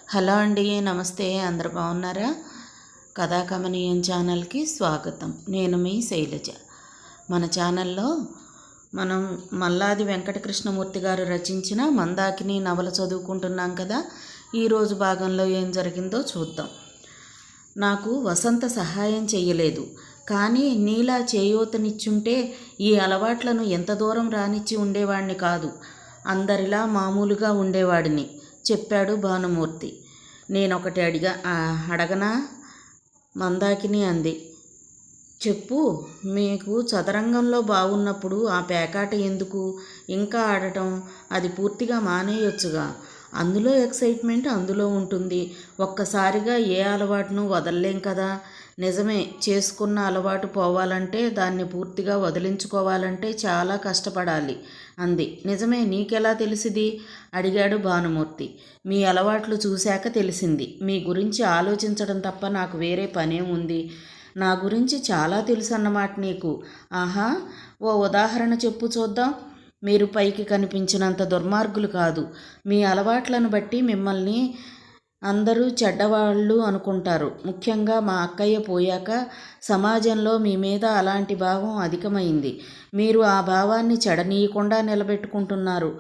Hello అండి, నమస్తే. అందరు బాగున్నారా? కథాకమనీయం ఛానల్కి స్వాగతం. నేను మీ శైలజ. మన ఛానల్లో మనం మల్లాది వెంకటకృష్ణమూర్తి గారు రచించిన మందాకిని నవల చదువుకుంటున్నాం కదా. ఈరోజు భాగంలో ఏం జరిగిందో చూద్దాం. నాకు వసంత సహాయం చెయ్యలేదు, కానీ నీలా చేయూతనిచ్చుంటే ఈ అలవాట్లను ఎంత దూరం రానిచ్చి ఉండేవాడిని కాదు. అందరిలా మామూలుగా ఉండేవాడిని చెప్పాడు భానుమూర్తి. నేనొకటి అడగనా? మందాకిని అంది. చెప్పు. మీకు చదరంగంలో బాగున్నప్పుడు ఆ పేకాట ఎందుకు? ఇంకా ఆడటం అది పూర్తిగా మానేయొచ్చుగా. అందులో ఎక్సైట్మెంట్ అందులో ఉంటుంది. ఒక్కసారిగా ఏ అలవాటును వదల్లేం కదా. నిజమే, చేసుకున్న అలవాటు పోవాలంటే, దాన్ని పూర్తిగా వదిలించుకోవాలంటే చాలా కష్టపడాలి అంది. నిజమే, నీకెలా తెలిసింది? అడిగాడు భానుమూర్తి. మీ అలవాట్లు చూశాక తెలిసింది. మీ గురించి ఆలోచించడం తప్ప నాకు వేరే పనేం ఉంది? నా గురించి చాలా తెలుసు అన్నమాట నీకు. ఆహా, ఓ ఉదాహరణ చెప్పు చూద్దాం. మీరు పైకి కనిపించినంత దుర్మార్గులు కాదు. మీ అలవాట్లను బట్టి మిమ్మల్ని అందరూ చెడ్డవాళ్ళు అనుకుంటారు. ముఖ్యంగా మా అక్కయ్య పోయాక సమాజంలో మీ మీద అలాంటి భావం అధికమైంది. మీరు ఆ భావాన్ని చెడనీయకుండా నిలబెట్టుకుంటున్నారు.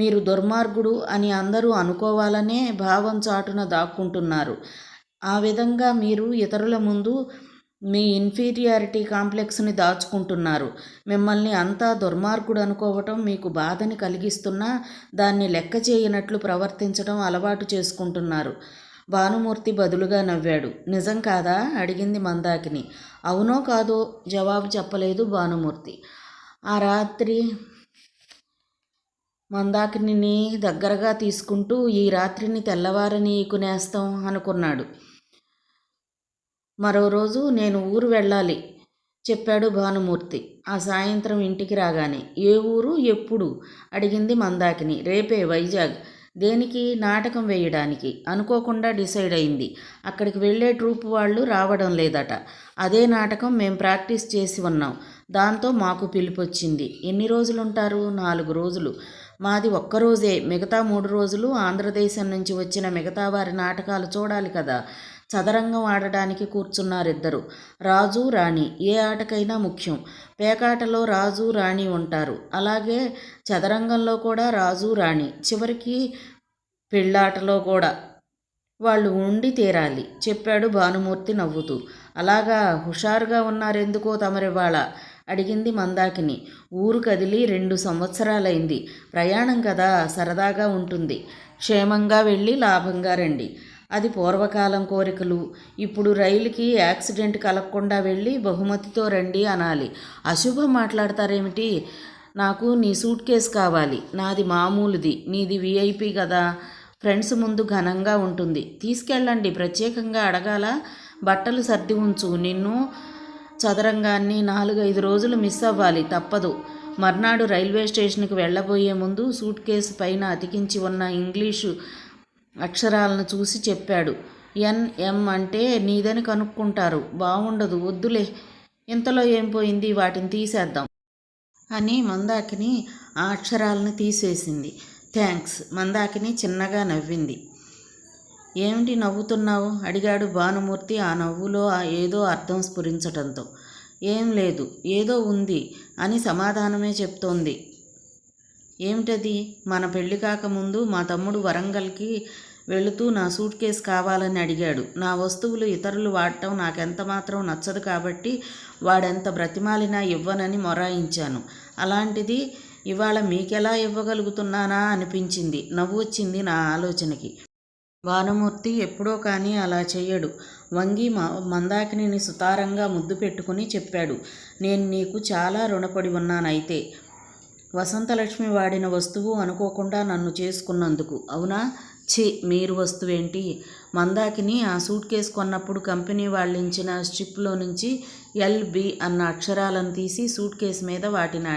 మీరు దుర్మార్గుడు అని అందరూ అనుకోవాలనే భావం చాటున దాక్కుంటున్నారు. ఆ విధంగా మీరు ఇతరుల ముందు మీ ఇన్ఫీరియారిటీ కాంప్లెక్స్ని దాచుకుంటున్నారు. మిమ్మల్ని అంతా దుర్మార్గుడు అనుకోవటం మీకు బాధని కలిగిస్తున్నా దాన్ని లెక్క చేయనట్లు ప్రవర్తించడం అలవాటు చేసుకుంటున్నారు. భానుమూర్తి బదులుగా నవ్వాడు. నిజం కాదా? అడిగింది మందాకిని. అవునో కాదో జవాబు చెప్పలేదు భానుమూర్తి. ఆ రాత్రి మందాకిని దగ్గరగా తీసుకుంటూ, ఈ రాత్రిని తెల్లవారనీకునేస్తాం అనుకున్నాడు. మరో రోజు నేను ఊరు వెళ్ళాలి చెప్పాడు భానుమూర్తి ఆ సాయంత్రం ఇంటికి రాగానే. ఏ ఊరు, ఎప్పుడు? అడిగింది మందాకిని. రేపే, వైజాగ్. దేనికి? నాటకం వేయడానికి. అనుకోకుండా డిసైడ్ అయింది. అక్కడికి వెళ్ళే ట్రూప్ వాళ్ళు రావడం లేదట. అదే నాటకం మేం ప్రాక్టీస్ చేసి ఉన్నాం. దాంతో మాకు పిలుపొచ్చింది. ఎన్ని రోజులుంటారు? 4 రోజులు. మాది ఒక్కరోజే. మిగతా 3 రోజులు ఆంధ్రదేశం నుంచి వచ్చిన మిగతా వారి నాటకాలు చూడాలి కదా. చదరంగం ఆడడానికి కూర్చున్నారిద్దరు, రాజు రాణి. ఏ ఆటకైనా ముఖ్యం. పేకాటలో రాజు రాణి ఉంటారు, అలాగే చదరంగంలో కూడా రాజు రాణి, చివరికి పెళ్ళాటలో కూడా వాళ్ళు ఉండి తీరాలి చెప్పాడు భానుమూర్తి నవ్వుతూ. అలాగా, హుషారుగా ఉన్నారెందుకో తమరివాళ? అడిగింది మందాకిని. ఊరు కదిలి 2 సంవత్సరాలైంది. ప్రయాణం కదా, సరదాగా ఉంటుంది. క్షేమంగా వెళ్ళి లాభంగా రండి. అది పూర్వకాలం కోరికలు. ఇప్పుడు రైలుకి యాక్సిడెంట్ కలగకుండా వెళ్ళి బహుమతితో రండి అనాలి. అశుభం మాట్లాడతారేమిటి? నాకు నీ సూట్ కేసు కావాలి. నాది మామూలుది, నీది విఐపి కదా. ఫ్రెండ్స్ ముందు ఘనంగా ఉంటుంది. తీసుకెళ్ళండి. ప్రత్యేకంగా అడగాల? బట్టలు సర్ది ఉంచు. నిన్ను చదరంగాన్ని 4-5 రోజులు మిస్ అవ్వాలి, తప్పదు. మర్నాడు రైల్వే స్టేషన్కి వెళ్ళబోయే ముందు సూట్ కేసు పైన అతికించి ఉన్న ఇంగ్లీషు అక్షరాలను చూసి చెప్పాడు. ఎన్ఎం అంటే నీదని కనుక్కుంటారు. బాగుండదు, వద్దులే. ఇంతలో ఏం పోయింది, వాటిని తీసేద్దాం అని మందాకిని ఆ అక్షరాలను తీసేసింది. థ్యాంక్స్. మందాకిని చిన్నగా నవ్వింది. ఏమిటి నవ్వుతున్నావు? అడిగాడు భానుమూర్తి ఆ నవ్వులో ఏదో అర్థం స్ఫురించటంతో. ఏం లేదు, ఏదో ఉంది అని సమాధానమే చెప్తోంది. ఏమిటది? మన పెళ్లి కాకముందు మా తమ్ముడు వరంగల్కి వెళుతూ నా సూట్ కేసు కావాలని అడిగాడు. నా వస్తువులు ఇతరులు వాడటం నాకెంత మాత్రం నచ్చదు కాబట్టి వాడెంత బ్రతిమాలినా ఇవ్వనని మొరాయించాను. అలాంటిది ఇవాళ మీకెలా ఇవ్వగలుగుతున్నానా అనిపించింది. నవ్వు వచ్చింది నా ఆలోచనకి. భానుమూర్తి ఎప్పుడో కానీ అలా చెయ్యడు. వంగి మందాకిని సుతారంగా ముద్దు పెట్టుకుని చెప్పాడు. నేను నీకు చాలా రుణపడి ఉన్నానైతే. వసంతలక్ష్మి వాడిన వస్తువు అనుకోకుండా నన్ను చేసుకున్నందుకు. అవునా? ఛీ, మీరు వస్తువేంటి? మందాకిని ఆ సూట్ కేసు కొన్నప్పుడు కంపెనీ వాళ్ళించిన స్ట్రిప్లో నుంచి ఎల్బి అన్న అక్షరాలను తీసి సూట్ కేసు మీద వాటిని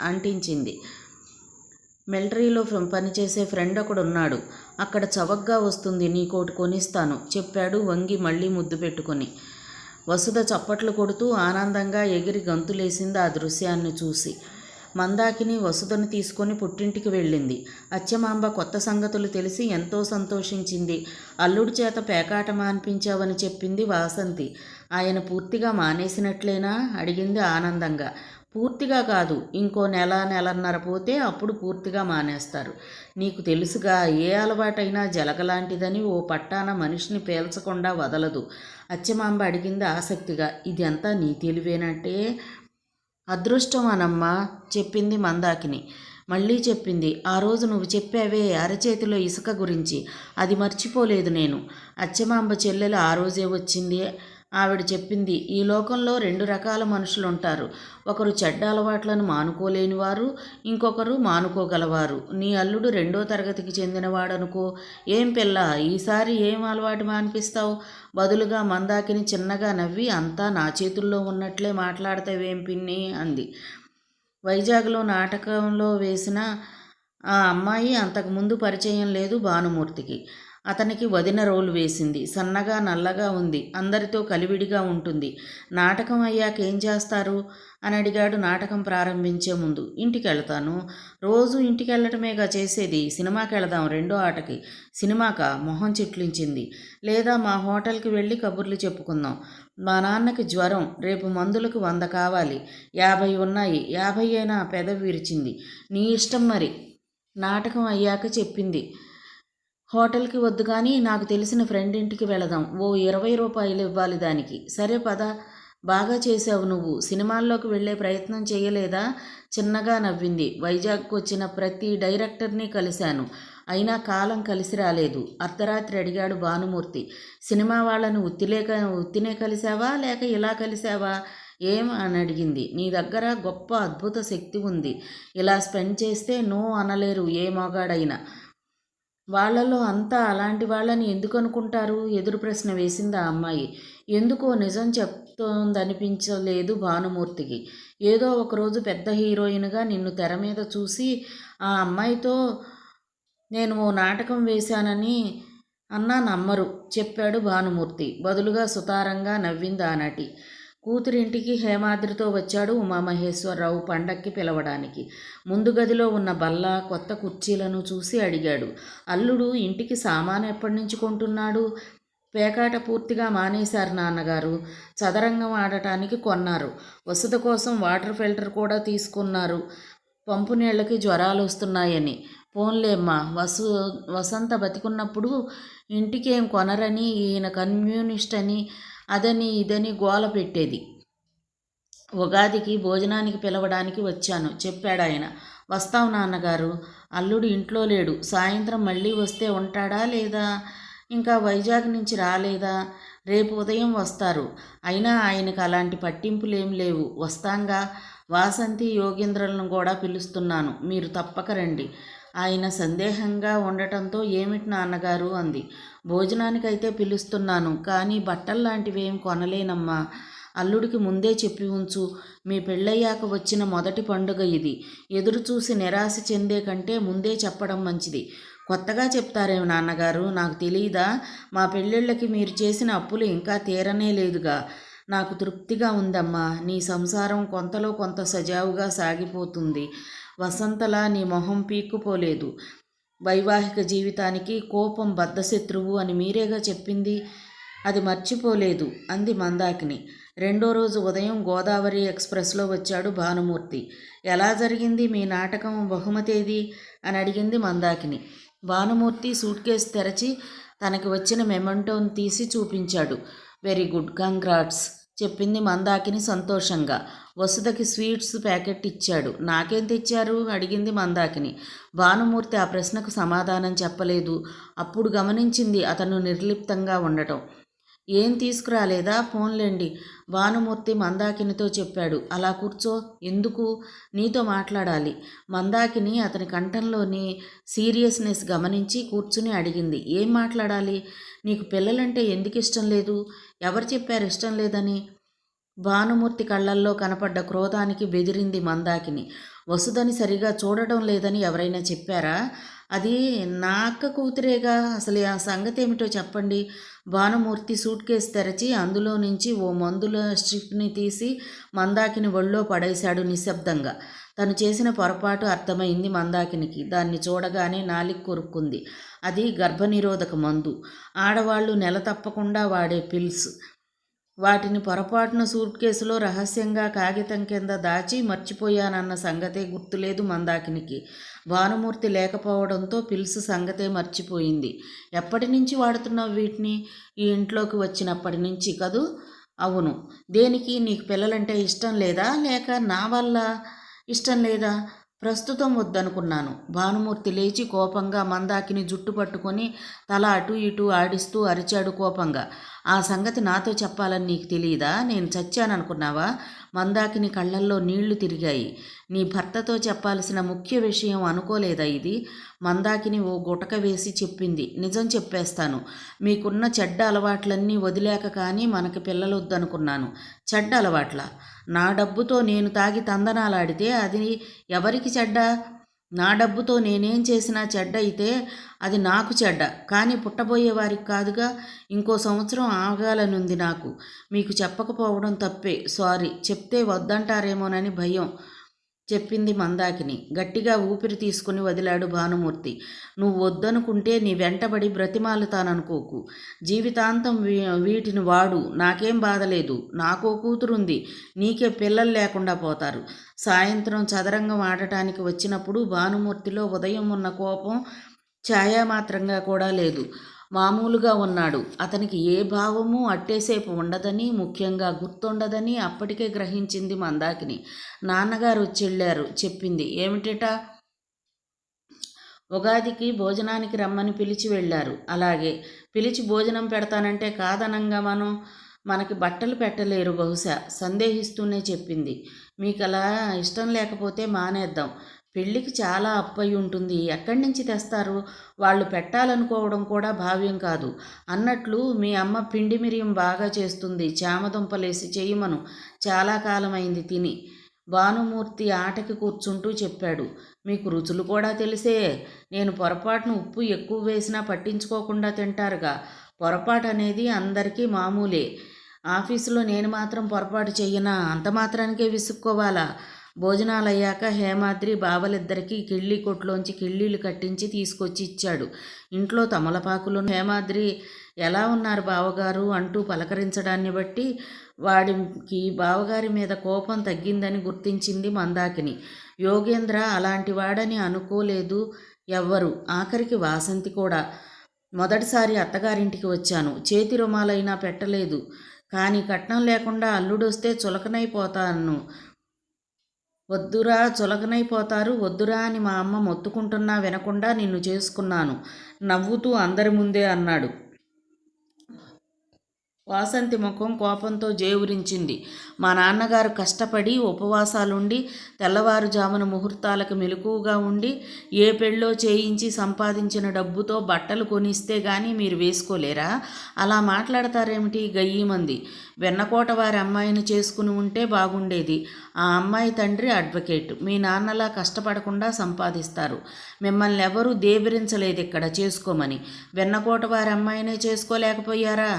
అంటించింది. మిలిటరీలో పనిచేసే ఫ్రెండ్ ఒకడున్నాడు, అక్కడ చవకగా వస్తుంది, నీకోటి కొనిస్తాను చెప్పాడు వంగి మళ్ళీ ముద్దు పెట్టుకొని. వసుధ చప్పట్లు కొడుతూ ఆనందంగా ఎగిరి గంతులేసింది ఆ దృశ్యాన్ని చూసి. మందాకిని వసుధను తీసుకొని పుట్టింటికి వెళ్ళింది. అచ్చమాంబ కొత్త సంగతులు తెలిసి ఎంతో సంతోషించింది. అల్లుడి చేత పేకాట మాన్పించావని చెప్పింది వాసంతి. ఆయన పూర్తిగా మానేసినట్లేనా అడిగింది ఆనందంగా. పూర్తిగా కాదు, ఇంకో నెల నెలన్నర పోతే అప్పుడు పూర్తిగా మానేస్తారు. నీకు తెలుసుగా, ఏ అలవాటైనా జలగలాంటిదని ఓ పట్టాన మనిషిని పేల్చకుండా వదలదు. అచ్చమాంబ అడిగింది ఆసక్తిగా. ఇదంతా నీ తెలివేనంటే? అదృష్టం అనమ్మా, చెప్పింది మందాకిని. మళ్ళీ చెప్పింది. ఆ రోజు నువ్వు చెప్పావే అరచేతిలో ఇసుక గురించి, అది మర్చిపోలేదు నేను. అచ్చమాంబ చెల్లెలు ఆ రోజే వచ్చింది. ఆవిడ చెప్పింది, ఈ లోకంలో 2 రకాల మనుషులుంటారు. ఒకరు చెడ్డ అలవాట్లను మానుకోలేనివారు, ఇంకొకరు మానుకోగలవారు. నీ అల్లుడు 2వ తరగతికి చెందినవాడనుకో. ఏం పిల్ల, ఈసారి ఏం అలవాటు మానిపిస్తావు? బదులుగా మందాకిని చిన్నగా నవ్వి, అంతా నా చేతుల్లో ఉన్నట్లే మాట్లాడతావేం పిన్ని అంది. వైజాగ్లో నాటకంలో వేసిన ఆ అమ్మాయి అంతకుముందు పరిచయం లేదు భానుమూర్తికి. అతనికి వదిన రోలు వేసింది. సన్నగా నల్లగా ఉంది. అందరితో కలివిడిగా ఉంటుంది. నాటకం అయ్యాక ఏం చేస్తారు అని అడిగాడు నాటకం ప్రారంభించే ముందు. ఇంటికెళ్తాను. రోజు ఇంటికెళ్ళటమేగా చేసేది. సినిమాకి వెళదాం 2వ ఆటకి. సినిమాకా? మొహం చిట్లించింది. లేదా మా హోటల్కి వెళ్ళి కబుర్లు చెప్పుకుందాం. మా నాన్నకి జ్వరం, రేపు మందులకు 100 కావాలి. 50 ఉన్నాయి. 50 అయినా పెదవి విరిచింది. నీ ఇష్టం మరి. నాటకం అయ్యాక చెప్పింది. హోటల్కి వద్దు కానీ నాకు తెలిసిన ఫ్రెండ్ ఇంటికి వెళదాం. ఓ 20 రూపాయలు ఇవ్వాలి దానికి. సరే పద. బాగా చేసావు నువ్వు. సినిమాల్లోకి వెళ్ళే ప్రయత్నం చేయలేదా? చిన్నగా నవ్వింది. వైజాగ్కు వచ్చిన ప్రతి డైరెక్టర్ని కలిశాను. అయినా కాలం కలిసి రాలేదు. అర్ధరాత్రి అడిగాడు భానుమూర్తి. సినిమా వాళ్ళని ఉత్తినే కలిశావా లేక ఇలా కలిశావా? ఏం అని అడిగింది. నీ దగ్గర గొప్ప అద్భుత శక్తి ఉంది. ఇలా స్పెండ్ చేస్తే నో అనలేరు ఏ మగాడైనా. వాళ్లలో అంతా అలాంటి వాళ్ళని ఎందుకు అనుకుంటారు? ఎదురు ప్రశ్న వేసింది ఆ అమ్మాయి. ఎందుకో నిజం చెప్తోందనిపించలేదు భానుమూర్తికి. ఏదో ఒకరోజు పెద్ద హీరోయిన్గా నిన్ను తెర మీద చూసి ఆ అమ్మాయితో నేను ఓ నాటకం వేశానని అన్నా నమ్మరు, చెప్పాడు భానుమూర్తి. బదులుగా సుతారంగా నవ్వింది ఆ నటి. కూతురింటికి హేమాద్రితో వచ్చాడు ఉమామహేశ్వరరావు పండక్కి పిలవడానికి. ముందు గదిలో ఉన్న బల్ల, కొత్త కుర్చీలను చూసి అడిగాడు. అల్లుడు ఇంటికి సామాను ఎప్పటి నుంచి కొంటున్నాడు? పేకాట పూర్తిగా మానేశారు నాన్నగారు. చదరంగం ఆడటానికి కొన్నారు. వసత కోసం వాటర్ ఫిల్టర్ కూడా తీసుకున్నారు. పంపు నీళ్ళకి జ్వరాలు వస్తున్నాయని. పోన్లేమ్మా, వసంత బతికున్నప్పుడు ఇంటికేం కొనరని ఈయన కమ్యూనిస్ట్ అని అదని ఇదని గోల పెట్టేది. ఉగాదికి భోజనానికి పిలవడానికి వచ్చాను, చెప్పాడాయన. వస్తాం నాన్నగారు. అల్లుడు ఇంట్లో లేడు. సాయంత్రం మళ్ళీ వస్తే ఉంటాడా లేదా? ఇంకా వైజాగ్ నుంచి రాలేదా? రేపు ఉదయం వస్తారు. అయినా ఆయనకు అలాంటి పట్టింపులేం లేవు. వస్తాంగా. వాసంతి యోగేంద్రలను కూడా పిలుస్తున్నాను, మీరు తప్పక రండి. ఆయన సందేహంగా ఉండటంతో ఏమిటి నాన్నగారు అంది. భోజనానికైతే పిలుస్తున్నాను, కానీ బట్టల్లాంటివేం కొనలేనమ్మా. అల్లుడికి ముందే చెప్పి ఉంచు. మీ పెళ్ళయ్యాక వచ్చిన మొదటి పండుగ ఇది. ఎదురుచూసి నిరాశ చెందే కంటే ముందే చెప్పడం మంచిది. కొత్తగా చెప్తారేమి నాన్నగారు, నాకు తెలియదా? మా పెళ్ళిళ్ళకి మీరు చేసిన అప్పులు ఇంకా తీరనే లేదుగా. నాకు తృప్తిగా ఉందమ్మా. నీ సంసారం కొంతలో కొంత సజావుగా సాగిపోతుంది. వసంతలా నీ మొహం పీక్కుపోలేదు. వైవాహిక జీవితానికి కోపం బద్ధశత్రువు అని మీరేగా చెప్పింది. అది మర్చిపోలేదు అంది మందాకిని. 2వ రోజు ఉదయం గోదావరి ఎక్స్ప్రెస్లో వచ్చాడు భానుమూర్తి. ఎలా జరిగింది మీ నాటకం? బహుమతేది అని అడిగింది మందాకిని. భానుమూర్తి సూట్ కేసు తెరచి తనకి వచ్చిన మెమెంటోని తీసి చూపించాడు. వెరీ గుడ్, కంగ్రాట్స్ చెప్పింది మందాకిని సంతోషంగా. వసుధకి స్వీట్స్ ప్యాకెట్ ఇచ్చాడు. నాకేం తెచ్చారు అడిగింది మందాకిని. భానుమూర్తి ఆ ప్రశ్నకు సమాధానం చెప్పలేదు. అప్పుడు గమనించింది అతను నిర్లిప్తంగా ఉండటం. ఏం తీసుకురాలేదా? ఫోన్లేండి, భానుమూర్తి మందాకినితో చెప్పాడు. అలా కూర్చో. ఎందుకు? నీతో మాట్లాడాలి. మందాకిని అతని కంఠంలోని సీరియస్నెస్ గమనించి కూర్చుని అడిగింది. ఏం మాట్లాడాలి? నీకు పిల్లలంటే ఎందుకు ఇష్టం లేదు? ఎవరు చెప్పారు ఇష్టం లేదని? భానుమూర్తి కళ్ళల్లో కనపడ్డ క్రోధానికి బెదిరింది మందాకిని. వసుధని సరిగా చూడడం లేదని ఎవరైనా చెప్పారా? అది నా అక్క కూతురేగా, అసలు ఆ సంగతి ఏమిటో చెప్పండి. భానుమూర్తి సూట్ కేసు తెరచి అందులో నుంచి ఓ మందుల స్ట్రిప్ని తీసి మందాకిని ఒళ్ళో పడేశాడు నిశ్శబ్దంగా. తను చేసిన పొరపాటు అర్థమైంది మందాకినికి. దాన్ని చూడగానే నాలిక కొరుక్కుంది. అది గర్భనిరోధక మందు. ఆడవాళ్ళు నెల తప్పకుండా వాడే పిల్స్. వాటిని పొరపాటున సూట్ కేసులో రహస్యంగా కాగితం కింద దాచి మర్చిపోయానన్న సంగతే గుర్తులేదు మందాకినికి. భానుమూర్తి లేకపోవడంతో పిల్స్ సంగతే మర్చిపోయింది. ఎప్పటి నుంచి వాడుతున్నావు వీటిని? ఈ ఇంట్లోకి వచ్చినప్పటి నుంచి కదూ? అవును. దేనికి? నీకు పిల్లలంటే ఇష్టం లేదా, లేక నా వల్ల ఇష్టం లేదా? ప్రస్తుతం వద్దనుకున్నాను. భానుమూర్తి లేచి కోపంగా మందాకిని జుట్టు పట్టుకొని తల అటు ఇటు ఆడిస్తూ అరిచాడు కోపంగా. ఆ సంగతి నాతో చెప్పాలని నీకు తెలియదా? నేను చచ్చాననుకున్నావా? మందాకిని కళ్ళల్లో నీళ్లు తిరిగాయి. నీ భర్తతో చెప్పాల్సిన ముఖ్య విషయం అనుకోలేదా ఇది? మందాకిని ఓ గుటక వేసి చెప్పింది. నిజం చెప్పేస్తాను. మీకున్న చెడ్డ అలవాట్లన్నీ వదిలేక కానీ మనకి పిల్లలొద్దనుకున్నాను. చెడ్డ అలవాట్ల? నా డబ్బుతో నేను తాగి తందనాలాడితే అది ఎవరికి చెడ్డ? నా డబ్బుతో నేనేం చేసినా చెడ్డ అయితే అది నాకు చెడ్డ, కానీ పుట్టబోయే వారికి కాదుగా. ఇంకో సంవత్సరం ఆగాలనుంది నాకు. మీకు చెప్పకపోవడం తప్పే, సారీ. చెప్తే వద్దంటారేమోనని భయం చెప్పింది మందాకిని. గట్టిగా ఊపిరి తీసుకుని వదిలాడు భానుమూర్తి. నువ్వు వద్దనుకుంటే నీ వెంటబడి బ్రతిమాలుతాననుకోకు. జీవితాంతం వీటిని వాడు, నాకేం బాధలేదు. నాకో కూతురుంది, నీకే పిల్లలు లేకుండా పోతారు. సాయంత్రం చదరంగం ఆడటానికి వచ్చినప్పుడు భానుమూర్తిలో ఉదయం ఉన్న కోపం ఛాయామాత్రంగా కూడా లేదు. మామూలుగా ఉన్నాడు. అతనికి ఏ భావము అట్టేసేపు ఉండదని, ముఖ్యంగా గుర్తుండదని అప్పటికే గ్రహించింది మందాకిని. నాన్నగారు వచ్చెళ్ళారు చెప్పింది. ఏమిటిట? ఉగాదికి భోజనానికి రమ్మని పిలిచి వెళ్ళారు. అలాగే. పిలిచి భోజనం పెడతానంటే కాదనంగా మనకి బట్టలు పెట్టలేరు బహుశా. సందేహిస్తూనే చెప్పింది. మీకలా ఇష్టం లేకపోతే మానేద్దాం. పెళ్ళికి చాలా అప్పయి ఉంటుంది. ఎక్కడి నుంచి తెస్తారు? వాళ్ళు పెట్టాలనుకోవడం కూడా భావ్యం కాదు. అన్నట్లు మీ అమ్మ పిండి మిరియం బాగా చేస్తుంది. చామదుంపలేసి చెయ్యమను. చాలా కాలమైంది తిని. భానుమూర్తి ఆటకి కూర్చుంటూ చెప్పాడు. మీకు రుచులు కూడా తెలిసే. నేను పొరపాటును ఉప్పు ఎక్కువ వేసినా పట్టించుకోకుండా తింటారుగా. పొరపాటు అనేది అందరికీ మామూలే. ఆఫీసులో నేను మాత్రం పొరపాటు చెయ్యనా? అంత మాత్రానికే విసుక్కోవాలా? భోజనాలయ్యాక హేమాద్రి బావలిద్దరికీ కిళ్ళీ కొట్లోంచి కిళ్ళీలు కట్టించి తీసుకొచ్చి ఇచ్చాడు. ఇంట్లో తమలపాకులు. హేమాద్రి ఎలా ఉన్నారు బావగారు అంటూ పలకరించడాన్ని బట్టి వాడికి బావగారి మీద కోపం తగ్గిందని గుర్తించింది మందాకిని. యోగేంద్ర అలాంటి వాడని అనుకోలేదు ఎవ్వరు. ఆఖరికి వాసంతి కూడా. మొదటిసారి అత్తగారింటికి వచ్చాను. చేతి రుమాలైనా పెట్టలేదు. కానీ కట్నం లేకుండా అల్లుడొస్తే చులకనైపోతాను. వద్దురా, చులకనైపోతారు. వద్దురా అని మా అమ్మ మొత్తుకుంటున్నా వినకుండా నిన్ను చేసుకున్నాను నవ్వుతూ అందరి ముందే అన్నాడు. వాసంతి ముఖం కోపంతో జేవురించింది. మా నాన్నగారు కష్టపడి ఉపవాసాలుండి తెల్లవారుజామున ముహూర్తాలకు మెలకువగా ఉండి ఏ పెళ్ళో చేయించి సంపాదించిన డబ్బుతో బట్టలు కొనిస్తే గానీ మీరు వేసుకోలేరా? అలా మాట్లాడతారేమిటి? గయ్యమంది. వెన్నకోట వారి అమ్మాయిని చేసుకుని ఉంటే బాగుండేది. ఆ అమ్మాయి తండ్రి అడ్వకేట్. మీ నాన్నలా కష్టపడకుండా సంపాదిస్తారు. మిమ్మల్ని ఎవరూ దేబిరించలేదు ఇక్కడ చేసుకోమని. వెన్నకోట వారి అమ్మాయినే చేసుకోలేకపోయారా?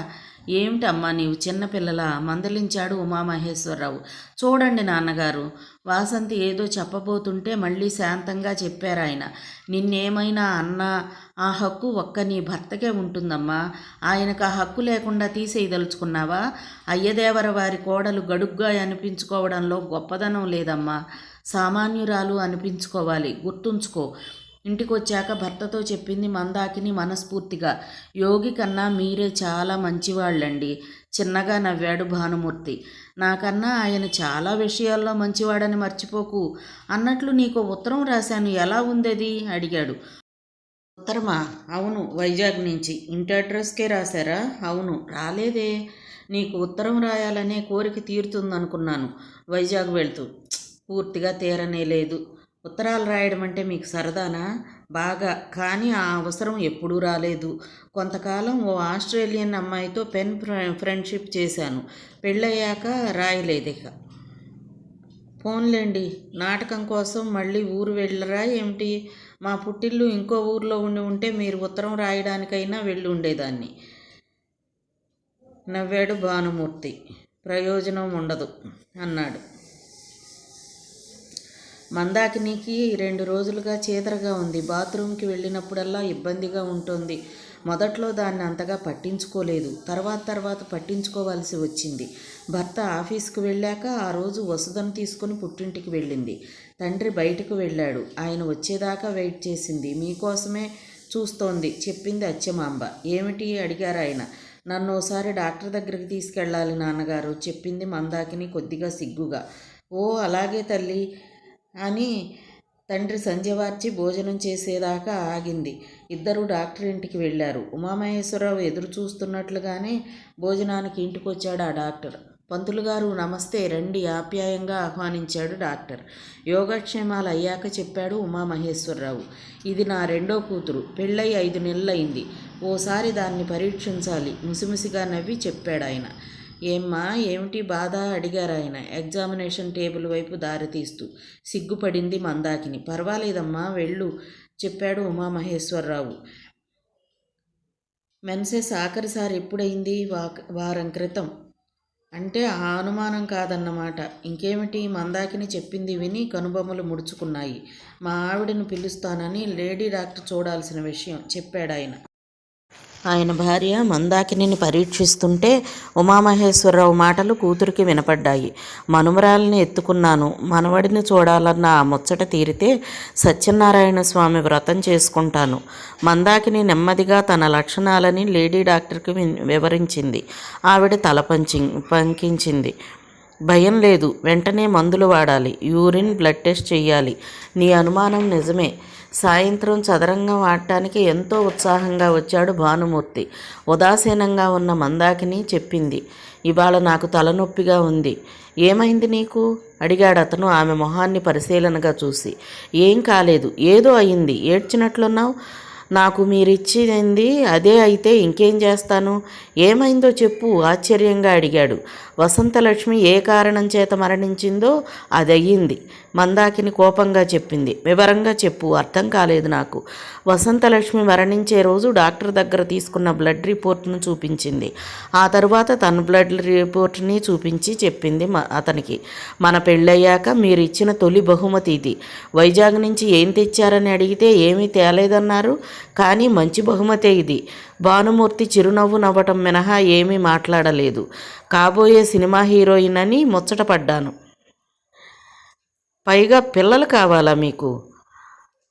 ఏమిటమ్మా నీవు చిన్నపిల్లలా? మందలించాడు ఉమామహేశ్వరరావు. చూడండి నాన్నగారు. వాసంతి ఏదో చెప్పబోతుంటే మళ్ళీ శాంతంగా చెప్పారాయన. నిన్నేమైనా అన్నా ఆ హక్కు ఒక్క నీ భర్తకే ఉంటుందమ్మా. ఆయనకు ఆ హక్కు లేకుండా తీసేయదలుచుకున్నావా? అయ్యదేవర వారి కోడలు గడుగ్గా అనిపించుకోవడంలో గొప్పదనం లేదమ్మా. సామాన్యురాలు అనిపించుకోవాలి. గుర్తుంచుకో. ఇంటికొచ్చాక భర్తతో చెప్పింది మందాకిని మనస్ఫూర్తిగా. యోగి కన్నా మీరే చాలా మంచివాళ్ళండి. చిన్నగా నవ్వాడు భానుమూర్తి. నాకన్నా ఆయన చాలా విషయాల్లో మంచివాడని మర్చిపోకు. అన్నట్లు నీకు ఉత్తరం రాశాను, ఎలా ఉందది? అడిగాడు. ఉత్తరమా? అవును, వైజాగ్ నుంచి. ఇంటి అడ్రస్కే రాశారా? అవును. రాలేదే. నీకు ఉత్తరం రాయాలనే కోరిక తీరుతుందనుకున్నాను వైజాగ్ వెళ్తూ. పూర్తిగా తీరనే లేదు. ఉత్తరాలు రాయడం అంటే మీకు సరదానా? బాగా. కానీ ఆ అవసరం ఎప్పుడూ రాలేదు. కొంతకాలం ఓ ఆస్ట్రేలియన్ అమ్మాయితో ఫ్రెండ్షిప్ చేశాను. పెళ్ళయ్యాక రాయలేదు ఇక. ఫోన్లేండి. నాటకం కోసం మళ్ళీ ఊరు వెళ్ళరా ఏమిటి? మా పుట్టిల్లు ఇంకో ఊర్లో ఉంటే మీరు ఉత్తరం రాయడానికైనా వెళ్ళి ఉండేదాన్ని. నవ్వాడు భానుమూర్తి. ప్రయోజనం ఉండదు అన్నాడు. మందాకినికి 2 రోజులుగా చీదరగా ఉంది. బాత్రూంకి వెళ్ళినప్పుడల్లా ఇబ్బందిగా ఉంటుంది. మొదట్లో దాన్ని అంతగా పట్టించుకోలేదు. తర్వాత పట్టించుకోవాల్సి వచ్చింది. భర్త ఆఫీస్కి వెళ్ళాక ఆ రోజు వసుధను తీసుకుని పుట్టింటికి వెళ్ళింది. తండ్రి బయటకు వెళ్ళాడు. ఆయన వచ్చేదాకా వెయిట్ చేసింది. మీకోసమే చూస్తోంది చెప్పింది అచ్చమాంబ. ఏమిటి అడిగారు ఆయన. నన్నోసారి డాక్టర్ దగ్గరికి తీసుకెళ్ళాలి నాన్నగారు చెప్పింది మందాకిని కొద్దిగా సిగ్గుగా. ఓ అలాగే తల్లి అని తండ్రి సంధ్యవార్చి భోజనం చేసేదాకా ఆగింది. ఇద్దరూ డాక్టర్ ఇంటికి వెళ్ళారు. ఉమామహేశ్వరరావు ఎదురు చూస్తున్నట్లుగానే భోజనానికి ఇంటికొచ్చాడు ఆ డాక్టర్. పంతులు గారు నమస్తే రండి ఆప్యాయంగా ఆహ్వానించాడు డాక్టర్. యోగక్షేమాలు అయ్యాక చెప్పాడు ఉమామహేశ్వరరావు. ఇది నా 2వ కూతురు. పెళ్ళై 5 నెలలైంది. ఓసారి దాన్ని పరీక్షించాలి ముసిముసిగా నవ్వి చెప్పాడు ఆయన. ఏమ్మా ఏమిటి బాధ అడిగారు ఆయన ఎగ్జామినేషన్ టేబుల్ వైపు దారి తీస్తూ. సిగ్గుపడింది మందాకిని. పర్వాలేదమ్మా వెళ్ళు చెప్పాడు ఉమామహేశ్వరరావు. మెన్సెస్ ఆఖరిసారి ఎప్పుడైంది? వారం క్రితం. అంటే ఆ అనుమానం కాదన్నమాట. ఇంకేమిటి? మందాకిని చెప్పింది విని కనుబొమ్మలు ముడుచుకున్నాయి. మా ఆవిడను పిలుస్తానని లేడీ డాక్టర్ చూడాల్సిన విషయం చెప్పాడాయన. ఆయన భార్య మందాకిని పరీక్షిస్తుంటే ఉమామహేశ్వరరావు మాటలు కూతురికి వినపడ్డాయి. మనుమరాల్ని ఎత్తుకున్నాను, మనవడిని చూడాలన్న ఆ ముచ్చట తీరితే సత్యనారాయణ స్వామి వ్రతం చేసుకుంటాను. మందాకిని నెమ్మదిగా తన లక్షణాలని లేడీ డాక్టర్కి వివరించింది. ఆవిడ తల పంకించింది. భయం లేదు, వెంటనే మందులు వాడాలి, యూరిన్ బ్లడ్ టెస్ట్ చెయ్యాలి. నీ అనుమానం నిజమే. సాయంత్రం చదరంగం ఆడటానికి ఎంతో ఉత్సాహంగా వచ్చాడు భానుమూర్తి. ఉదాసీనంగా ఉన్న మందాకిని చెప్పింది. ఇవాళ నాకు తలనొప్పిగా ఉంది. ఏమైంది నీకు అడిగాడు అతను ఆమె మొహాన్ని పరిశీలనగా చూసి. ఏం కాలేదు, ఏదో అయింది, ఏడ్చినట్లున్నావు. నాకు మీరిచ్చింది అదే అయితే ఇంకేం చేస్తాను. ఏమైందో చెప్పు ఆశ్చర్యంగా అడిగాడు. వసంతలక్ష్మి ఏ కారణం చేత మరణించిందో అది అయ్యింది మందాకిని కోపంగా చెప్పింది. వివరంగా చెప్పు, అర్థం కాలేదు నాకు. వసంతలక్ష్మి మరణించే రోజు డాక్టర్ దగ్గర తీసుకున్న బ్లడ్ రిపోర్ట్ను చూపించింది. ఆ తరువాత తన బ్లడ్ రిపోర్ట్ని చూపించి చెప్పింది అతనికి, మన పెళ్ళయ్యాక మీరు ఇచ్చిన తొలి బహుమతి ఇది. వైజాగ్ నుంచి ఏం తెచ్చారని అడిగితే ఏమీ తేలేదన్నారు, కానీ మంచి బహుమతే ఇది. భానుమూర్తి చిరునవ్వు నవ్వటం మినహా ఏమీ మాట్లాడలేదు. కాబోయే సినిమా హీరోయిన్ అని ముచ్చటపడ్డాను. పైగా పిల్లలు కావాలా మీకు?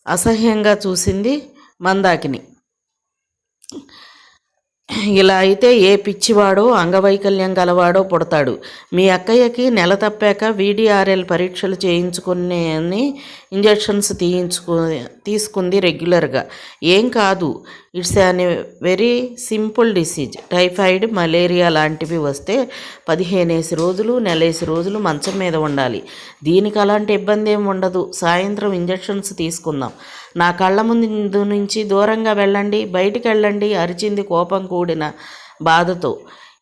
అసహ్యంగా చూసింది మందాకిని. ఇలా అయితే ఏ పిచ్చివాడో అంగవైకల్యం గలవాడో పుడతాడు. మీ అక్కయ్యకి నెల తప్పాక VDRL పరీక్షలు చేయించుకునే ఇంజెక్షన్స్ తీసుకుంది రెగ్యులర్గా. ఏం కాదు, it's an very simple disease. Typhoid malaria లాంటివి వస్తే 15 రోజులు 1 రోజులు మంచం మీద ఉండాలి. దీనికి అలాంటి ఇబ్బంది ఏమి ఉండదు. సాయంత్రం ఇంజెక్షన్స్ తీసుకుందాం. నా కళ్ళ ముందు నుంచి దూరంగా వెళ్ళండి, బయటికి వెళ్ళండి అరిచింది కోపం కూడిన బాధతో.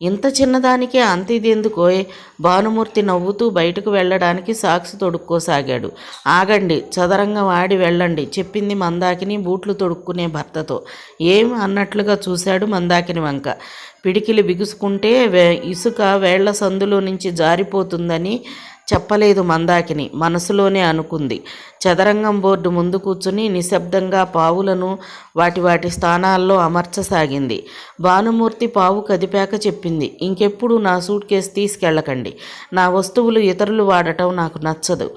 ఇంత చిన్నదానికే అంత ఇది ఎందుకోయ్? భానుమూర్తి నవ్వుతూ బయటకు వెళ్ళడానికి సాక్స్ తొడుక్కోసాగాడు. ఆగండి, చదరంగం ఆడి వెళ్ళండి చెప్పింది మందాకిని బూట్లు తొడుక్కునే భర్తతో. ఏం అన్నట్లుగా చూశాడు మందాకిని వంక. పిడికిలి బిగుసుకుంటే ఇసుక వేళ్ల సందులో నుంచి జారిపోతుందని చెప్పలేదు మందాకిని, మనసులోనే అనుకుంది. చదరంగం బోర్డు ముందు కూర్చుని నిశ్శబ్దంగా పావులను వాటి స్థానాల్లో అమర్చసాగింది. భానుమూర్తి పావు కదిపాక చెప్పింది, ఇంకెప్పుడు నా సూట్ కేసు తీసుకెళ్ళకండి. నా వస్తువులు ఇతరులు వాడటం నాకు నచ్చదు.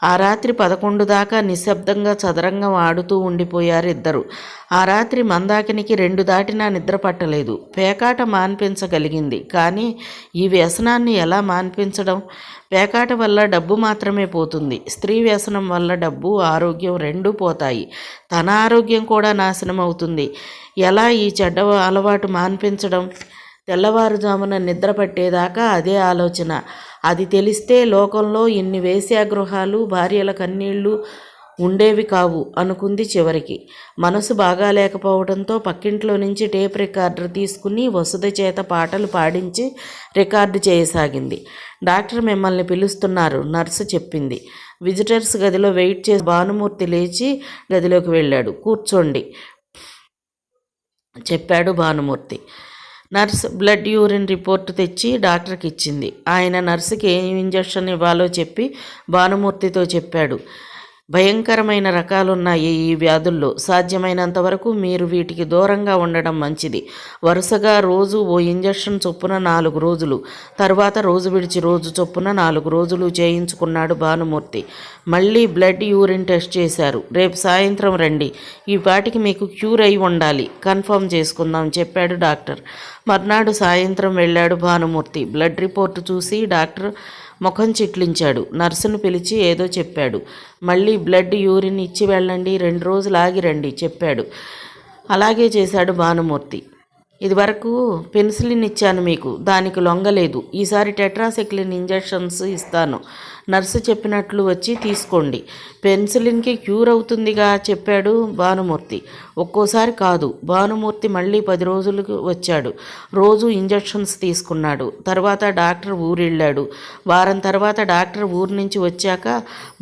ఆ రాత్రి 11 దాకా నిశ్శబ్దంగా చదరంగం ఆడుతూ ఉండిపోయారు ఇద్దరు. ఆ రాత్రి మందాకినికి 2 దాటినా నిద్ర పట్టలేదు. పేకాట మాన్పించగలిగింది, కానీ ఈ వ్యసనాన్ని ఎలా మాన్పించడం? పేకాట వల్ల డబ్బు మాత్రమే పోతుంది. స్త్రీ వ్యసనం వల్ల డబ్బు, ఆరోగ్యం రెండూ పోతాయి. తన ఆరోగ్యం కూడా నాశనం అవుతుంది. ఎలా ఈ చెడ్డ అలవాటు మాన్పించడం? తెల్లవారుజామున నిద్ర పట్టేదాకా అదే ఆలోచన. అది తెలిస్తే లోకంలో ఇన్ని వేశ్యాగృహాలు, భార్యల కన్నీళ్లు ఉండేవి కావు అనుకుంది. చివరికి మనసు బాగాలేకపోవడంతో పక్కింట్లో నుంచి టేప్ రికార్డర్ తీసుకుని వసుధ చేత పాటలు పాడించి రికార్డు చేయసాగింది. డాక్టర్ మిమ్మల్ని పిలుస్తున్నారు, నర్సు చెప్పింది. విజిటర్స్ గదిలో వెయిట్ చేసి భానుమూర్తి లేచి గదిలోకి వెళ్ళాడు. కూర్చోండి చెప్పాడు Bhanumurthy. Nurse blood urine report తెచ్చి డాక్టర్కి ఇచ్చింది. ఆయన నర్సుకి ఏం ఇంజెక్షన్ ఇవ్వాలో చెప్పి భానుమూర్తితో చెప్పాడు. భయంకరమైన రకాలున్నాయి ఈ వ్యాధుల్లో. సాధ్యమైనంత వరకు మీరు వీటికి దూరంగా ఉండడం మంచిది. వరుసగా రోజు ఓ ఇంజెక్షన్ చొప్పున 4 రోజులు, తర్వాత రోజు విడిచి రోజు చొప్పున 4 రోజులు చేయించుకున్నాడు భానుమూర్తి. మళ్ళీ బ్లడ్ యూరిన్ టెస్ట్ చేశారు. రేపు సాయంత్రం రండి. ఈ పాటికి మీకు క్యూర్ అయి ఉండాలి. కన్ఫర్మ్ చేసుకుందాం చెప్పాడు డాక్టర్. మర్నాడు సాయంత్రం వెళ్ళాడు భానుమూర్తి. బ్లడ్ రిపోర్టు చూసి డాక్టర్ ముఖం చిట్లించాడు. నర్సును పిలిచి ఏదో చెప్పాడు. మళ్ళీ బ్లడ్ యూరిన్ ఇచ్చి వెళ్ళండి, 2 రోజులు ఆగి రండి చెప్పాడు. అలాగే చేశాడు భానుమూర్తి. ఇదివరకు పెన్సిలిన్ ఇచ్చాను మీకు, దానికి లొంగలేదు. ఈసారి టెట్రాసైక్లిన్ ఇంజెక్షన్స్ ఇస్తాను. నర్సు చెప్పినట్లు వచ్చి తీసుకోండి. పెన్సిలిన్కి క్యూర్ అవుతుందిగా చెప్పాడు భానుమూర్తి. ఒక్కోసారి కాదు. భానుమూర్తి మళ్ళీ 10 రోజులకు వచ్చాడు. రోజు ఇంజెక్షన్స్ తీసుకున్నాడు. తర్వాత డాక్టర్ ఊరెళ్ళాడు. వారం తర్వాత డాక్టర్ ఊరు నుంచి వచ్చాక